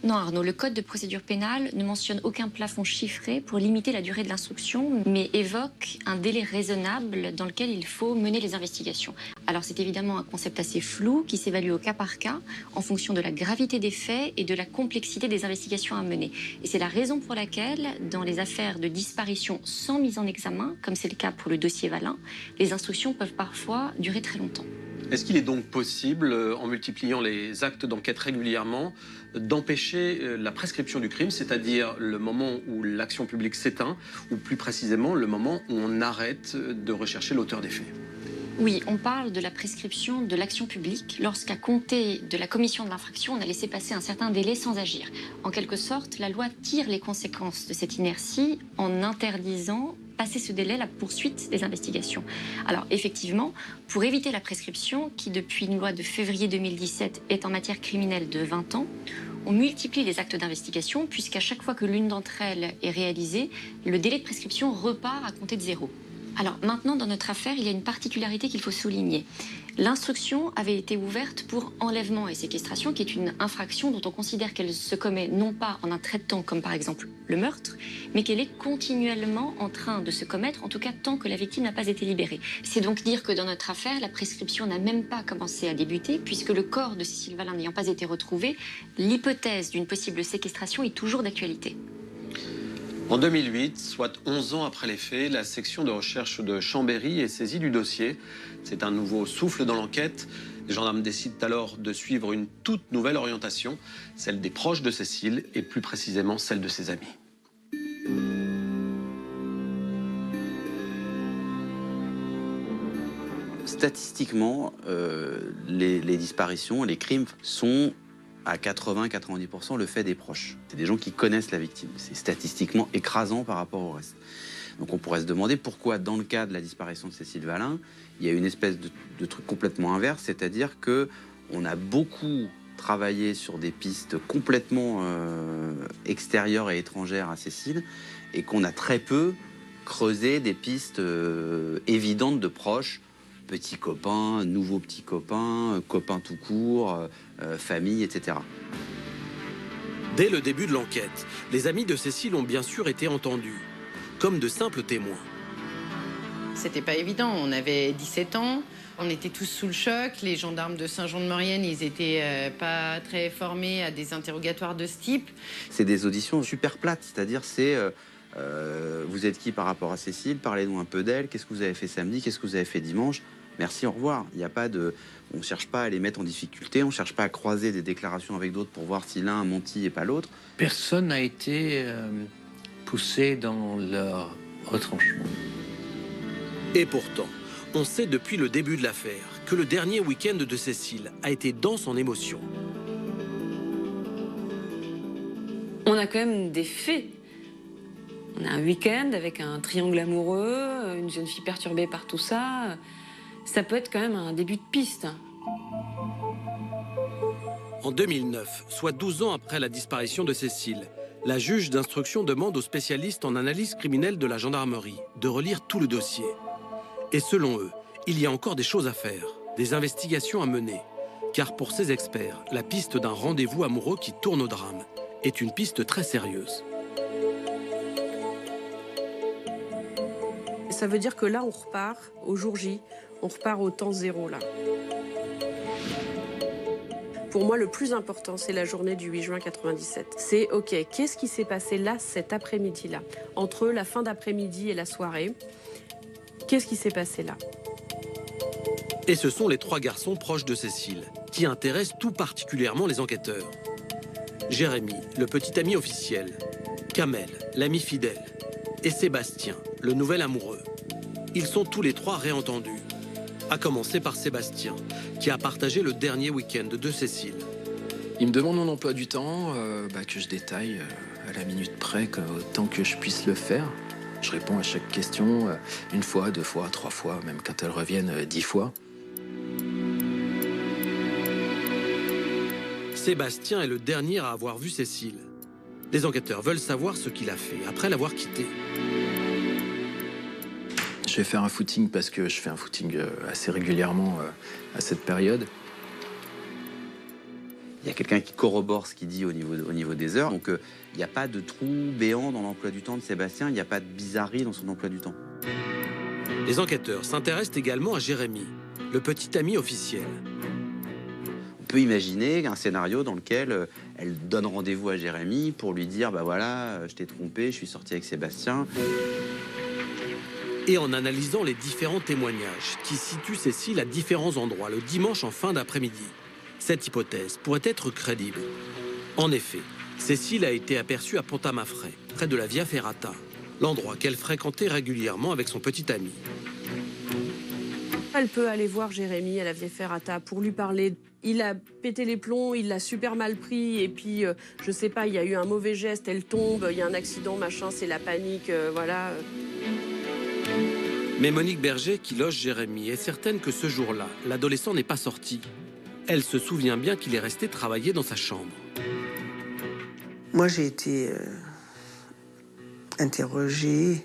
Non Arnaud, le code de procédure pénale ne mentionne aucun plafond chiffré pour limiter la durée de l'instruction, mais évoque un délai raisonnable dans lequel il faut mener les investigations. Alors c'est évidemment un concept assez flou qui s'évalue au cas par cas en fonction de la gravité des faits et de la complexité des investigations à mener. Et c'est la raison pour laquelle, dans les affaires de disparition sans mise en examen, comme c'est le cas pour le dossier Valin, les instructions peuvent parfois durer très longtemps. Est-ce qu'il est donc possible, en multipliant les actes d'enquête régulièrement, d'empêcher la prescription du crime, c'est-à-dire le moment où l'action publique s'éteint, ou plus précisément le moment où on arrête de rechercher l'auteur des faits ? Oui, on parle de la prescription de l'action publique lorsqu'à compter de la commission de l'infraction, on a laissé passer un certain délai sans agir. En quelque sorte, la loi tire les conséquences de cette inertie en interdisant passer ce délai la poursuite des investigations. Alors effectivement, pour éviter la prescription, qui depuis une loi de février 2017 est en matière criminelle de 20 ans, on multiplie les actes d'investigation puisqu'à chaque fois que l'une d'entre elles est réalisée, le délai de prescription repart à compter de 0. Alors maintenant, dans notre affaire, il y a une particularité qu'il faut souligner. L'instruction avait été ouverte pour enlèvement et séquestration, qui est une infraction dont on considère qu'elle se commet non pas en un trait de temps, comme par exemple le meurtre, mais qu'elle est continuellement en train de se commettre, en tout cas tant que la victime n'a pas été libérée. C'est donc dire que dans notre affaire, la prescription n'a même pas commencé à débuter, puisque le corps de Cécile Valin n'ayant pas été retrouvé, l'hypothèse d'une possible séquestration est toujours d'actualité. En 2008, soit 11 ans après les faits, la section de recherche de Chambéry est saisie du dossier. C'est un nouveau souffle dans l'enquête. Les gendarmes décident alors de suivre une toute nouvelle orientation, celle des proches de Cécile et plus précisément celle de ses amis. Statistiquement, les disparitions, les crimes sont à 80-90% le fait des proches. C'est des gens qui connaissent la victime. C'est statistiquement écrasant par rapport au reste. Donc on pourrait se demander pourquoi, dans le cas de la disparition de Cécile Valin, il y a une espèce de truc complètement inverse, c'est-à-dire qu'on a beaucoup travaillé sur des pistes complètement extérieures et étrangères à Cécile, et qu'on a très peu creusé des pistes évidentes de proches, petits copains, nouveaux petits copains, copains tout court, famille, etc. Dès le début de l'enquête, les amis de Cécile ont bien sûr été entendus, comme de simples témoins. C'était pas évident, on avait 17 ans, on était tous sous le choc. Les gendarmes de Saint-Jean-de-Maurienne, ils étaient pas très formés à des interrogatoires de ce type. C'est des auditions super plates, c'est-à-dire c'est vous êtes qui par rapport à Cécile, parlez-nous un peu d'elle, qu'est-ce que vous avez fait samedi, qu'est-ce que vous avez fait dimanche, merci, au revoir. Il n'y a pas de... On ne cherche pas à les mettre en difficulté, on ne cherche pas à croiser des déclarations avec d'autres pour voir si l'un a menti et pas l'autre. Personne n'a été poussé dans leur retranchement. Et pourtant, on sait depuis le début de l'affaire que le dernier week-end de Cécile a été dense en émotions. On a quand même des faits. On a un week-end avec un triangle amoureux, une jeune fille perturbée par tout ça. Ça peut être quand même un début de piste. En 2009, soit 12 ans après la disparition de Cécile, la juge d'instruction demande aux spécialistes en analyse criminelle de la gendarmerie de relire tout le dossier. Et selon eux, il y a encore des choses à faire, des investigations à mener. Car pour ces experts, la piste d'un rendez-vous amoureux qui tourne au drame est une piste très sérieuse. Ça veut dire que là, on repart au jour J, on repart au temps zéro, là. Pour moi, le plus important, c'est la journée du 8 juin 97. C'est, OK, qu'est-ce qui s'est passé là, cet après-midi-là? Entre la fin d'après-midi et la soirée, qu'est-ce qui s'est passé là? Et ce sont les trois garçons proches de Cécile, qui intéressent tout particulièrement les enquêteurs. Jérémy, le petit ami officiel, Kamel, l'ami fidèle, et Sébastien, le nouvel amoureux. Ils sont tous les trois réentendus. À commencer par Sébastien, qui a partagé le dernier week-end de Cécile. Il me demande mon emploi du temps, que je détaille à la minute près, autant que je puisse le faire. Je réponds à chaque question, une fois, 2 fois, 3 fois, même quand elles reviennent 10 fois. Sébastien est le dernier à avoir vu Cécile. Les enquêteurs veulent savoir ce qu'il a fait après l'avoir quittée. Je vais faire un footing parce que je fais un footing assez régulièrement à cette période. Il y a quelqu'un qui corrobore ce qu'il dit au niveau des heures. Donc il n'y a pas de trou béant dans l'emploi du temps de Sébastien, il n'y a pas de bizarrerie dans son emploi du temps. Les enquêteurs s'intéressent également à Jérémy, le petit ami officiel. On peut imaginer un scénario dans lequel elle donne rendez-vous à Jérémy pour lui dire « bah voilà, je t'ai trompé, je suis sorti avec Sébastien ». Et en analysant les différents témoignages qui situent Cécile à différents endroits le dimanche en fin d'après-midi, cette hypothèse pourrait être crédible. En effet, Cécile a été aperçue à Pont-à-Mafray, près de la Via Ferrata, l'endroit qu'elle fréquentait régulièrement avec son petit ami. Elle peut aller voir Jérémy à la Via Ferrata pour lui parler. Il a pété les plombs, il l'a super mal pris, et puis, je sais pas, il y a eu un mauvais geste, elle tombe, il y a un accident, machin, c'est la panique, voilà. Mais Monique Berger, qui loge Jérémy, est certaine que ce jour-là, l'adolescent n'est pas sorti. Elle se souvient bien qu'il est resté travailler dans sa chambre. Moi, j'ai été interrogée.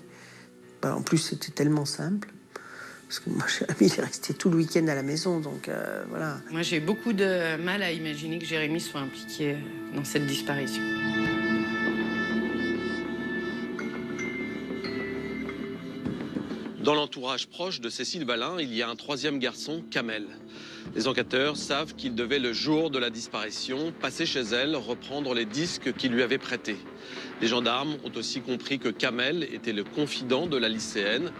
En plus, c'était tellement simple. Parce que moi, Jérémy, il est resté tout le week-end à la maison, donc voilà. Moi, j'ai beaucoup de mal à imaginer que Jérémy soit impliqué dans cette disparition. Dans l'entourage proche de Cécile Valin, il y a un troisième garçon, Kamel. Les enquêteurs savent qu'il devait, le jour de la disparition, passer chez elle, reprendre les disques qu'il lui avait prêtés. Les gendarmes ont aussi compris que Kamel était le confident de la lycéenne.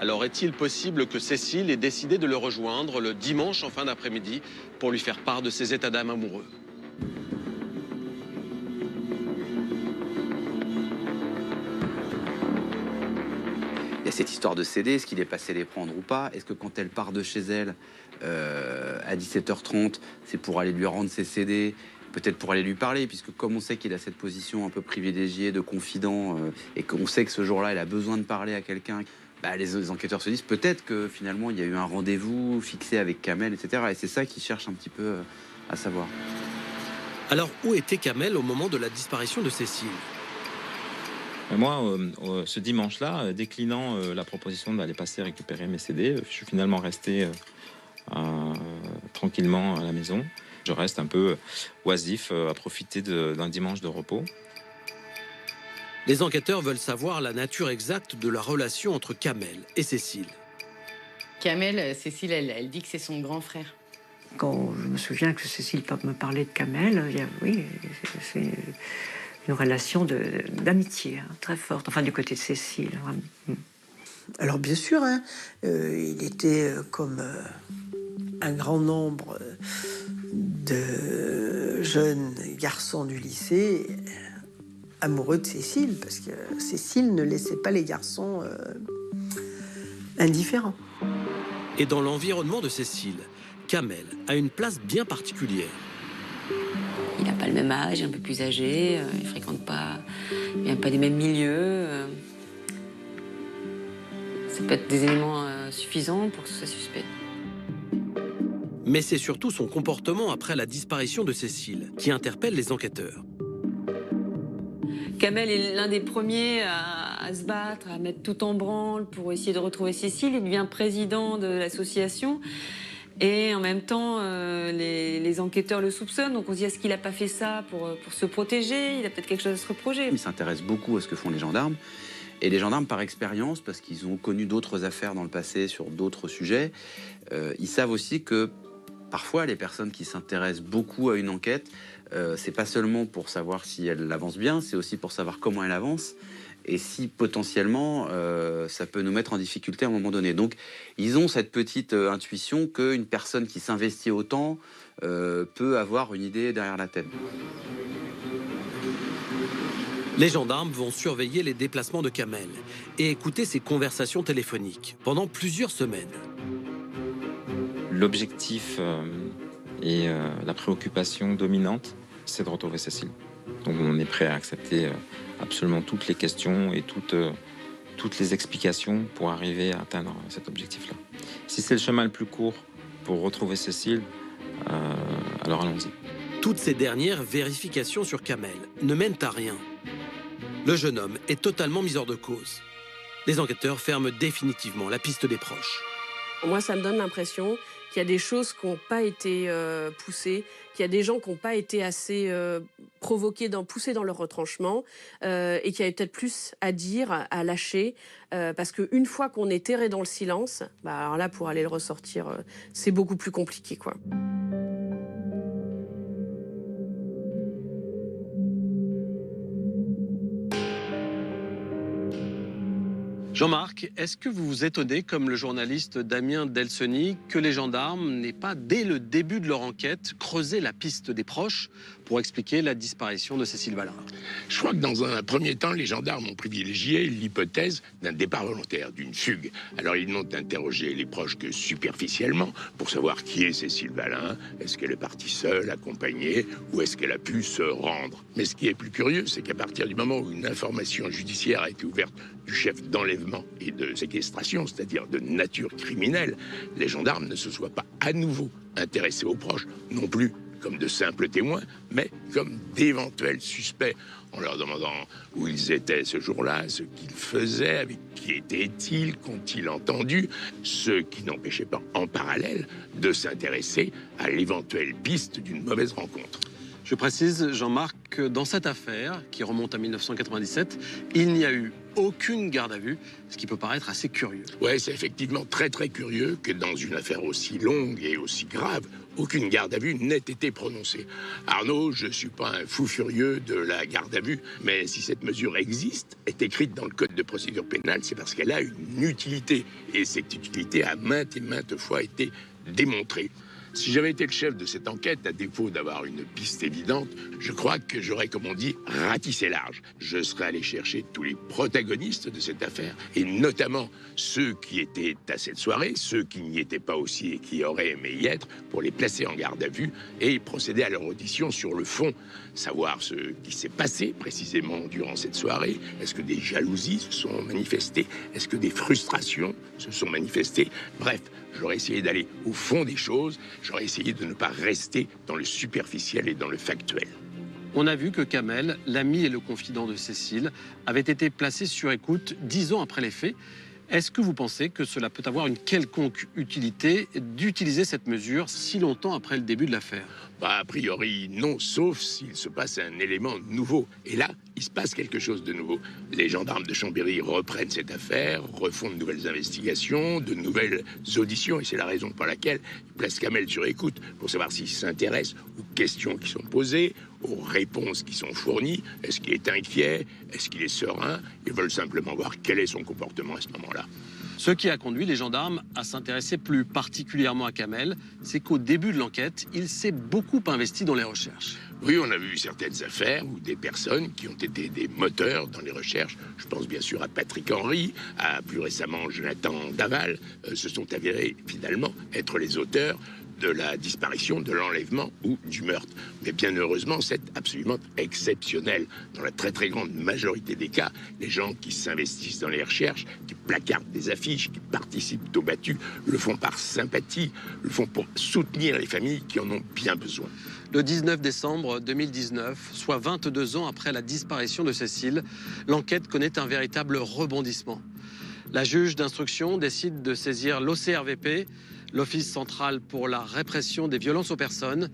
Alors est-il possible que Cécile ait décidé de le rejoindre le dimanche en fin d'après-midi pour lui faire part de ses états d'âme amoureux? Il y a cette histoire de CD, est-ce qu'il est passé les prendre ou pas? Est-ce que quand elle part de chez elle à 17h30, c'est pour aller lui rendre ses CD peut-être pour aller lui parler, puisque comme on sait qu'il a cette position un peu privilégiée de confident, et qu'on sait que ce jour-là, il a besoin de parler à quelqu'un, bah, les enquêteurs se disent peut-être que finalement, il y a eu un rendez-vous fixé avec Kamel, etc. Et c'est ça qu'ils cherchent un petit peu à savoir. Alors, où était Kamel au moment de la disparition de Cécile? Moi, ce dimanche-là, déclinant la proposition d'aller passer récupérer mes CD, je suis finalement resté tranquillement à la maison. Je reste un peu oisif à profiter d'un dimanche de repos. Les enquêteurs veulent savoir la nature exacte de la relation entre Kamel et Cécile. Kamel, Cécile, elle dit que c'est son grand frère. Quand je me souviens que Cécile me parlait de Kamel, oui, c'est une relation d'amitié très forte, enfin du côté de Cécile. Alors bien sûr, hein, il était comme un grand nombre de jeunes garçons du lycée amoureux de Cécile, parce que Cécile ne laissait pas les garçons indifférents. Et dans l'environnement de Cécile, Kamel a une place bien particulière. Il n'a pas le même âge, il est un peu plus âgé, il fréquente pas, il vient pas des mêmes milieux. Ça peut être des éléments suffisants pour que ce soit suspect. Mais c'est surtout son comportement après la disparition de Cécile qui interpelle les enquêteurs. Kamel est l'un des premiers à se battre, à mettre tout en branle pour essayer de retrouver Cécile. Il devient président de l'association. Et en même temps, les enquêteurs le soupçonnent. Donc on se dit, est-ce qu'il n'a pas fait ça pour se protéger? Il a peut-être quelque chose à se reprocher. Il s'intéresse beaucoup à ce que font les gendarmes. Et les gendarmes, par expérience, parce qu'ils ont connu d'autres affaires dans le passé sur d'autres sujets, ils savent aussi que parfois, les personnes qui s'intéressent beaucoup à une enquête, c'est pas seulement pour savoir si elle avance bien, c'est aussi pour savoir comment elle avance et si potentiellement ça peut nous mettre en difficulté à un moment donné. Donc, ils ont cette petite intuition qu'une personne qui s'investit autant peut avoir une idée derrière la tête. Les gendarmes vont surveiller les déplacements de Kamel et écouter ses conversations téléphoniques pendant plusieurs semaines. L'objectif et la préoccupation dominante, c'est de retrouver Cécile. Donc on est prêt à accepter absolument toutes les questions et toutes les explications pour arriver à atteindre cet objectif-là. Si c'est le chemin le plus court pour retrouver Cécile, alors allons-y. Toutes ces dernières vérifications sur Kamel ne mènent à rien. Le jeune homme est totalement mis hors de cause. Les enquêteurs ferment définitivement la piste des proches. Moi, ça me donne l'impression qu'il y a des choses qui n'ont pas été poussées, qu'il y a des gens qui n'ont pas été assez poussés dans leur retranchement et qu'il y avait peut-être plus à dire, à lâcher. Parce qu'une fois qu'on est terré dans le silence, alors là, pour aller le ressortir, c'est beaucoup plus compliqué, quoi. Jean-Marc, est-ce que vous vous étonnez, comme le journaliste Damien Delseny, que les gendarmes n'aient pas, dès le début de leur enquête, creusé la piste des proches pour expliquer la disparition de Cécile Valin? Je crois que dans un premier temps, les gendarmes ont privilégié l'hypothèse d'un départ volontaire, d'une fugue. Alors ils n'ont interrogé les proches que superficiellement pour savoir qui est Cécile Valin. Est-ce qu'elle est partie seule, accompagnée, ou est-ce qu'elle a pu se rendre? Mais ce qui est plus curieux, c'est qu'à partir du moment où une information judiciaire a été ouverte du chef d'enlèvement et de séquestration, c'est-à-dire de nature criminelle, les gendarmes ne se soient pas à nouveau intéressés aux proches, non plus comme de simples témoins, mais comme d'éventuels suspects, en leur demandant où ils étaient ce jour-là, ce qu'ils faisaient, avec qui étaient-ils, qu'ont-ils entendu, ce qui n'empêchait pas en parallèle de s'intéresser à l'éventuelle piste d'une mauvaise rencontre. Je précise, Jean-Marc, que dans cette affaire, qui remonte à 1997, il n'y a eu aucune garde à vue, ce qui peut paraître assez curieux. Ouais, c'est effectivement très très curieux que dans une affaire aussi longue et aussi grave, aucune garde à vue n'ait été prononcée. Arnaud, je ne suis pas un fou furieux de la garde à vue, mais si cette mesure existe, est écrite dans le code de procédure pénale, c'est parce qu'elle a une utilité. Et cette utilité a maintes et maintes fois été démontrée. Si j'avais été le chef de cette enquête, à défaut d'avoir une piste évidente, je crois que j'aurais, comme on dit, ratissé large. Je serais allé chercher tous les protagonistes de cette affaire, et notamment ceux qui étaient à cette soirée, ceux qui n'y étaient pas aussi et qui auraient aimé y être, pour les placer en garde à vue et procéder à leur audition sur le fond, savoir ce qui s'est passé précisément durant cette soirée. Est-ce que des jalousies se sont manifestées? Est-ce que des frustrations se sont manifestées? Bref, j'aurais essayé d'aller au fond des choses, j'aurais essayé de ne pas rester dans le superficiel et dans le factuel. On a vu que Kamel, l'ami et le confident de Cécile, avait été placé sur écoute 10 ans après les faits. Est-ce que vous pensez que cela peut avoir une quelconque utilité d'utiliser cette mesure si longtemps après le début de l'affaire? A priori, non, sauf s'il se passe un élément nouveau. Et là, il se passe quelque chose de nouveau. Les gendarmes de Chambéry reprennent cette affaire, refont de nouvelles investigations, de nouvelles auditions, et c'est la raison pour laquelle ils placent Kamel sur écoute, pour savoir s'il s'intéresse aux questions qui sont posées, aux réponses qui sont fournies. Est-ce qu'il est inquiet? Est-ce qu'il est serein? Ils veulent simplement voir quel est son comportement à ce moment-là. Ce qui a conduit les gendarmes à s'intéresser plus particulièrement à Kamel, c'est qu'au début de l'enquête, il s'est beaucoup investi dans les recherches. Oui, on a vu certaines affaires où des personnes qui ont été des moteurs dans les recherches, je pense bien sûr à Patrick Henry, à plus récemment Jonathan Daval, se sont avérés finalement être les auteurs de la disparition, de l'enlèvement ou du meurtre. Mais bien heureusement, c'est absolument exceptionnel. Dans la très très grande majorité des cas, les gens qui s'investissent dans les recherches, qui placardent des affiches, qui participent aux battues, le font par sympathie, le font pour soutenir les familles qui en ont bien besoin. Le 19 décembre 2019, soit 22 ans après la disparition de Cécile, l'enquête connaît un véritable rebondissement. La juge d'instruction décide de saisir l'OCRVP, l'Office central pour la répression des violences aux personnes.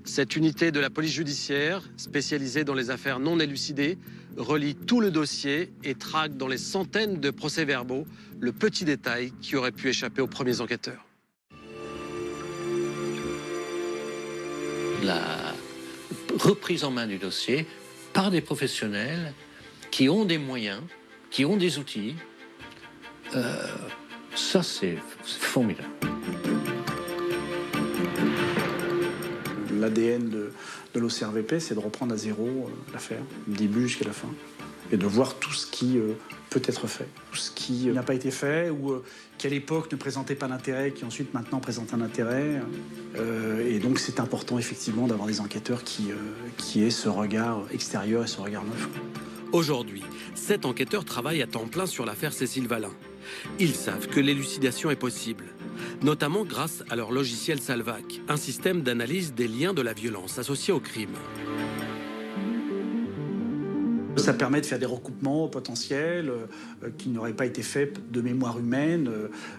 Cette unité de la police judiciaire, spécialisée dans les affaires non élucidées, relie tout le dossier et traque dans les centaines de procès-verbaux le petit détail qui aurait pu échapper aux premiers enquêteurs. La reprise en main du dossier par des professionnels qui ont des moyens, qui ont des outils, ça c'est formidable. L'ADN de l'OCRVP, c'est de reprendre à zéro l'affaire, du début jusqu'à la fin, et de voir tout ce qui peut être fait, tout ce qui n'a pas été fait, ou qui à l'époque ne présentait pas d'intérêt, qui ensuite maintenant présente un intérêt. Et donc c'est important effectivement d'avoir des enquêteurs qui aient ce regard extérieur et ce regard neuf. Aujourd'hui, 7 enquêteurs travaillent à temps plein sur l'affaire Cécile Valin. Ils savent que l'élucidation est possible, notamment grâce à leur logiciel Salvac, un système d'analyse des liens de la violence associés au crime. Ça permet de faire des recoupements potentiels qui n'auraient pas été faits de mémoire humaine,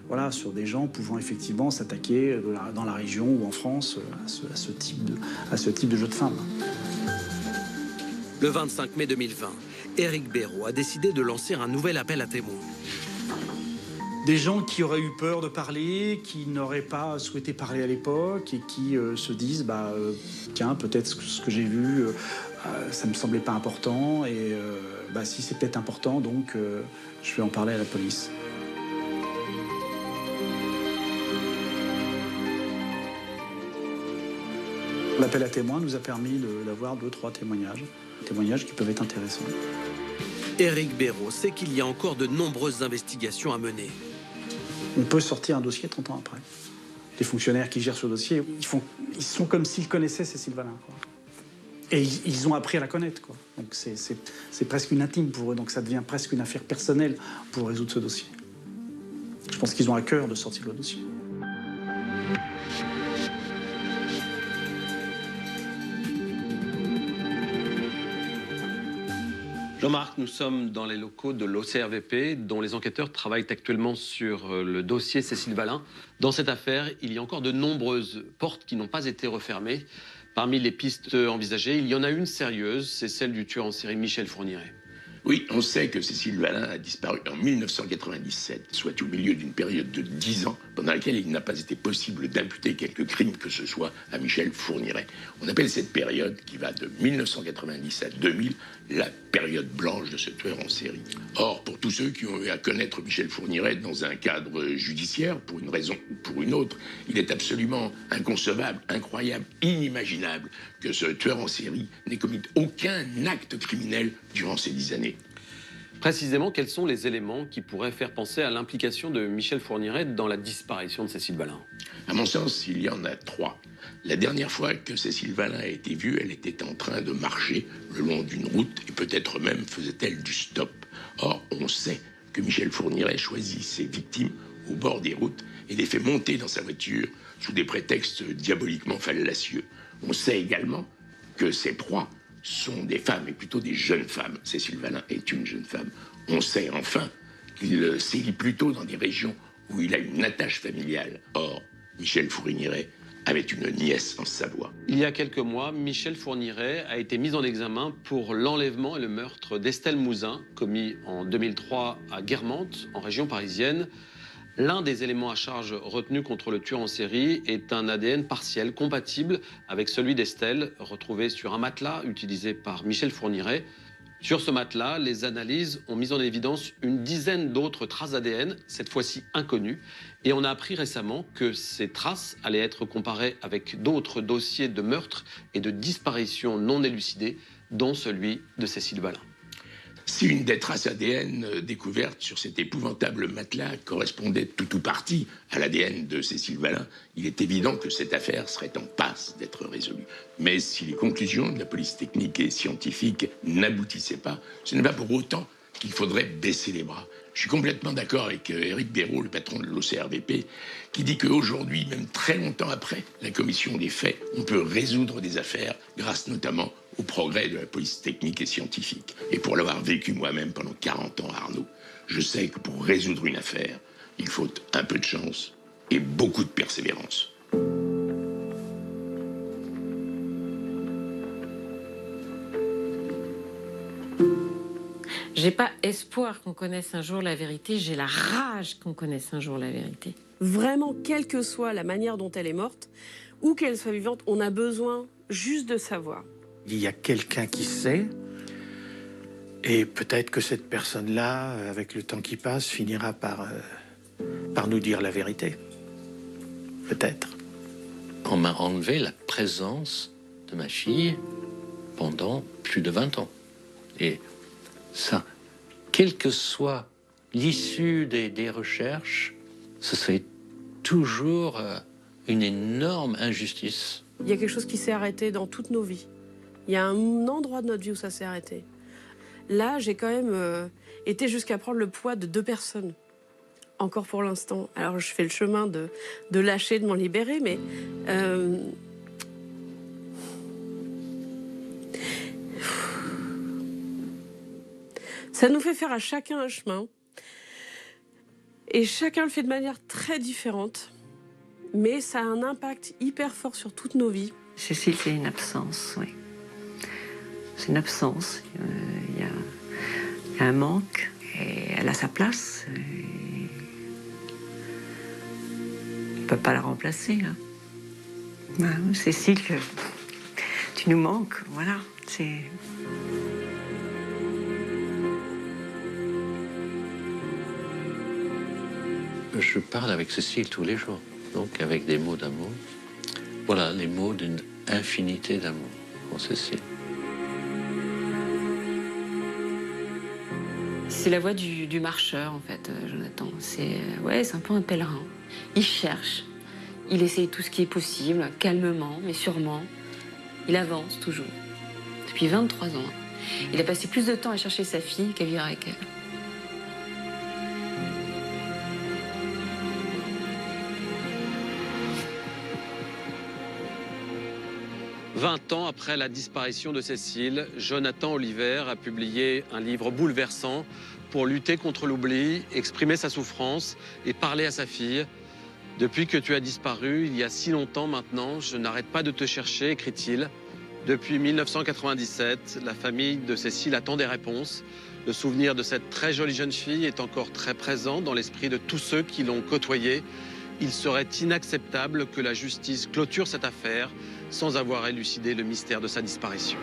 voilà, sur des gens pouvant effectivement s'attaquer dans la région ou en France à ce type de jeu de femmes. Le 25 mai 2020, Éric Béraud a décidé de lancer un nouvel appel à témoins. Des gens qui auraient eu peur de parler, qui n'auraient pas souhaité parler à l'époque et qui se disent tiens, peut-être ce que j'ai vu, ça me semblait pas important et si c'est peut-être important, donc je vais en parler à la police. L'appel à témoins nous a permis d'avoir 2-3 témoignages qui peuvent être intéressants. Éric Béraud sait qu'il y a encore de nombreuses investigations à mener. On peut sortir un dossier 30 ans après. Les fonctionnaires qui gèrent ce dossier, ils sont comme s'ils connaissaient Cécile Valin, quoi. Et ils ont appris à la connaître, quoi. Donc c'est presque une intime pour eux, donc ça devient presque une affaire personnelle pour résoudre ce dossier. Je pense qu'ils ont à cœur de sortir le dossier. Jean-Marc, nous sommes dans les locaux de l'OCRVP, dont les enquêteurs travaillent actuellement sur le dossier Cécile Valin. Dans cette affaire, il y a encore de nombreuses portes qui n'ont pas été refermées. Parmi les pistes envisagées, il y en a une sérieuse, c'est celle du tueur en série Michel Fourniret. Oui, on sait que Cécile Valin a disparu en 1997, soit au milieu d'une période de 10 ans, pendant laquelle il n'a pas été possible d'imputer quelque crime que ce soit à Michel Fourniret. On appelle cette période, qui va de 1990 à 2000, la période blanche de ce tueur en série. Or, pour tous ceux qui ont eu à connaître Michel Fourniret dans un cadre judiciaire, pour une raison ou pour une autre, il est absolument inconcevable, incroyable, inimaginable que ce tueur en série n'ait commis aucun acte criminel durant ces 10 années. Précisément, quels sont les éléments qui pourraient faire penser à l'implication de Michel Fourniret dans la disparition de Cécile Valin? À mon sens, il y en a 3. La dernière fois que Cécile Valin a été vue, elle était en train de marcher le long d'une route et peut-être même faisait-elle du stop. Or, on sait que Michel Fourniret choisit ses victimes au bord des routes et les fait monter dans sa voiture sous des prétextes diaboliquement fallacieux. On sait également que ces proies sont des femmes, et plutôt des jeunes femmes. Cécile Valin est une jeune femme. On sait enfin qu'il sévit plutôt dans des régions où il a une attache familiale. Or, Michel Fourniret avait une nièce en Savoie. Il y a quelques mois, Michel Fourniret a été mis en examen pour l'enlèvement et le meurtre d'Estelle Mouzin, commis en 2003 à Guermantes, en région parisienne. L'un des éléments à charge retenus contre le tueur en série est un ADN partiel compatible avec celui d'Estelle, retrouvé sur un matelas utilisé par Michel Fourniret. Sur ce matelas, les analyses ont mis en évidence une dizaine d'autres traces ADN, cette fois-ci inconnues. Et on a appris récemment que ces traces allaient être comparées avec d'autres dossiers de meurtre et de disparition non élucidés, dont celui de Cécile Valin. Si une des traces ADN découvertes sur cet épouvantable matelas correspondait tout ou partie à l'ADN de Cécile Valin, il est évident que cette affaire serait en passe d'être résolue. Mais si les conclusions de la police technique et scientifique n'aboutissaient pas, ce n'est pas pour autant qu'il faudrait baisser les bras. Je suis complètement d'accord avec Éric Béraud, le patron de l'OCRVP, qui dit qu'aujourd'hui, même très longtemps après la commission des faits, on peut résoudre des affaires grâce notamment au progrès de la police technique et scientifique. Et pour l'avoir vécu moi-même pendant 40 ans, Arnaud, je sais que pour résoudre une affaire, il faut un peu de chance et beaucoup de persévérance. J'ai pas espoir qu'on connaisse un jour la vérité, j'ai la rage qu'on connaisse un jour la vérité. Vraiment, quelle que soit la manière dont elle est morte, ou qu'elle soit vivante, on a besoin juste de savoir. Il y a quelqu'un qui sait, et peut-être que cette personne-là, avec le temps qui passe, finira par nous dire la vérité. Peut-être. On m'a enlevé la présence de ma fille pendant plus de 20 ans. Et ça, quelle que soit l'issue des recherches, ce serait toujours une énorme injustice. Il y a quelque chose qui s'est arrêté dans toutes nos vies. Il y a un endroit de notre vie où ça s'est arrêté. Là, j'ai quand même été jusqu'à prendre le poids de 2 personnes. Encore pour l'instant. Alors, je fais le chemin de lâcher, de m'en libérer, mais... ça nous fait faire à chacun un chemin. Et chacun le fait de manière très différente. Mais ça a un impact hyper fort sur toutes nos vies. Cécile, c'est une absence, oui. C'est une absence. Il y a un manque. Et elle a sa place. On ne peut pas la remplacer. Hein. Cécile, tu nous manques. Voilà. C'est... Je parle avec Cécile tous les jours, donc avec des mots d'amour. Voilà, les mots d'une infinité d'amour pour Cécile. C'est la voix du marcheur, en fait, Jonathan. C'est un peu un pèlerin. Il cherche, il essaye tout ce qui est possible, calmement, mais sûrement. Il avance toujours. Depuis 23 ans. Il a passé plus de temps à chercher sa fille qu'à vivre avec elle. 20 ans après la disparition de Cécile, Jonathan Oliver a publié un livre bouleversant pour lutter contre l'oubli, exprimer sa souffrance et parler à sa fille. Depuis que tu as disparu, il y a si longtemps maintenant, je n'arrête pas de te chercher, écrit-il. Depuis 1997, la famille de Cécile attend des réponses. Le souvenir de cette très jolie jeune fille est encore très présent dans l'esprit de tous ceux qui l'ont côtoyée. Il serait inacceptable que la justice clôture cette affaire sans avoir élucidé le mystère de sa disparition.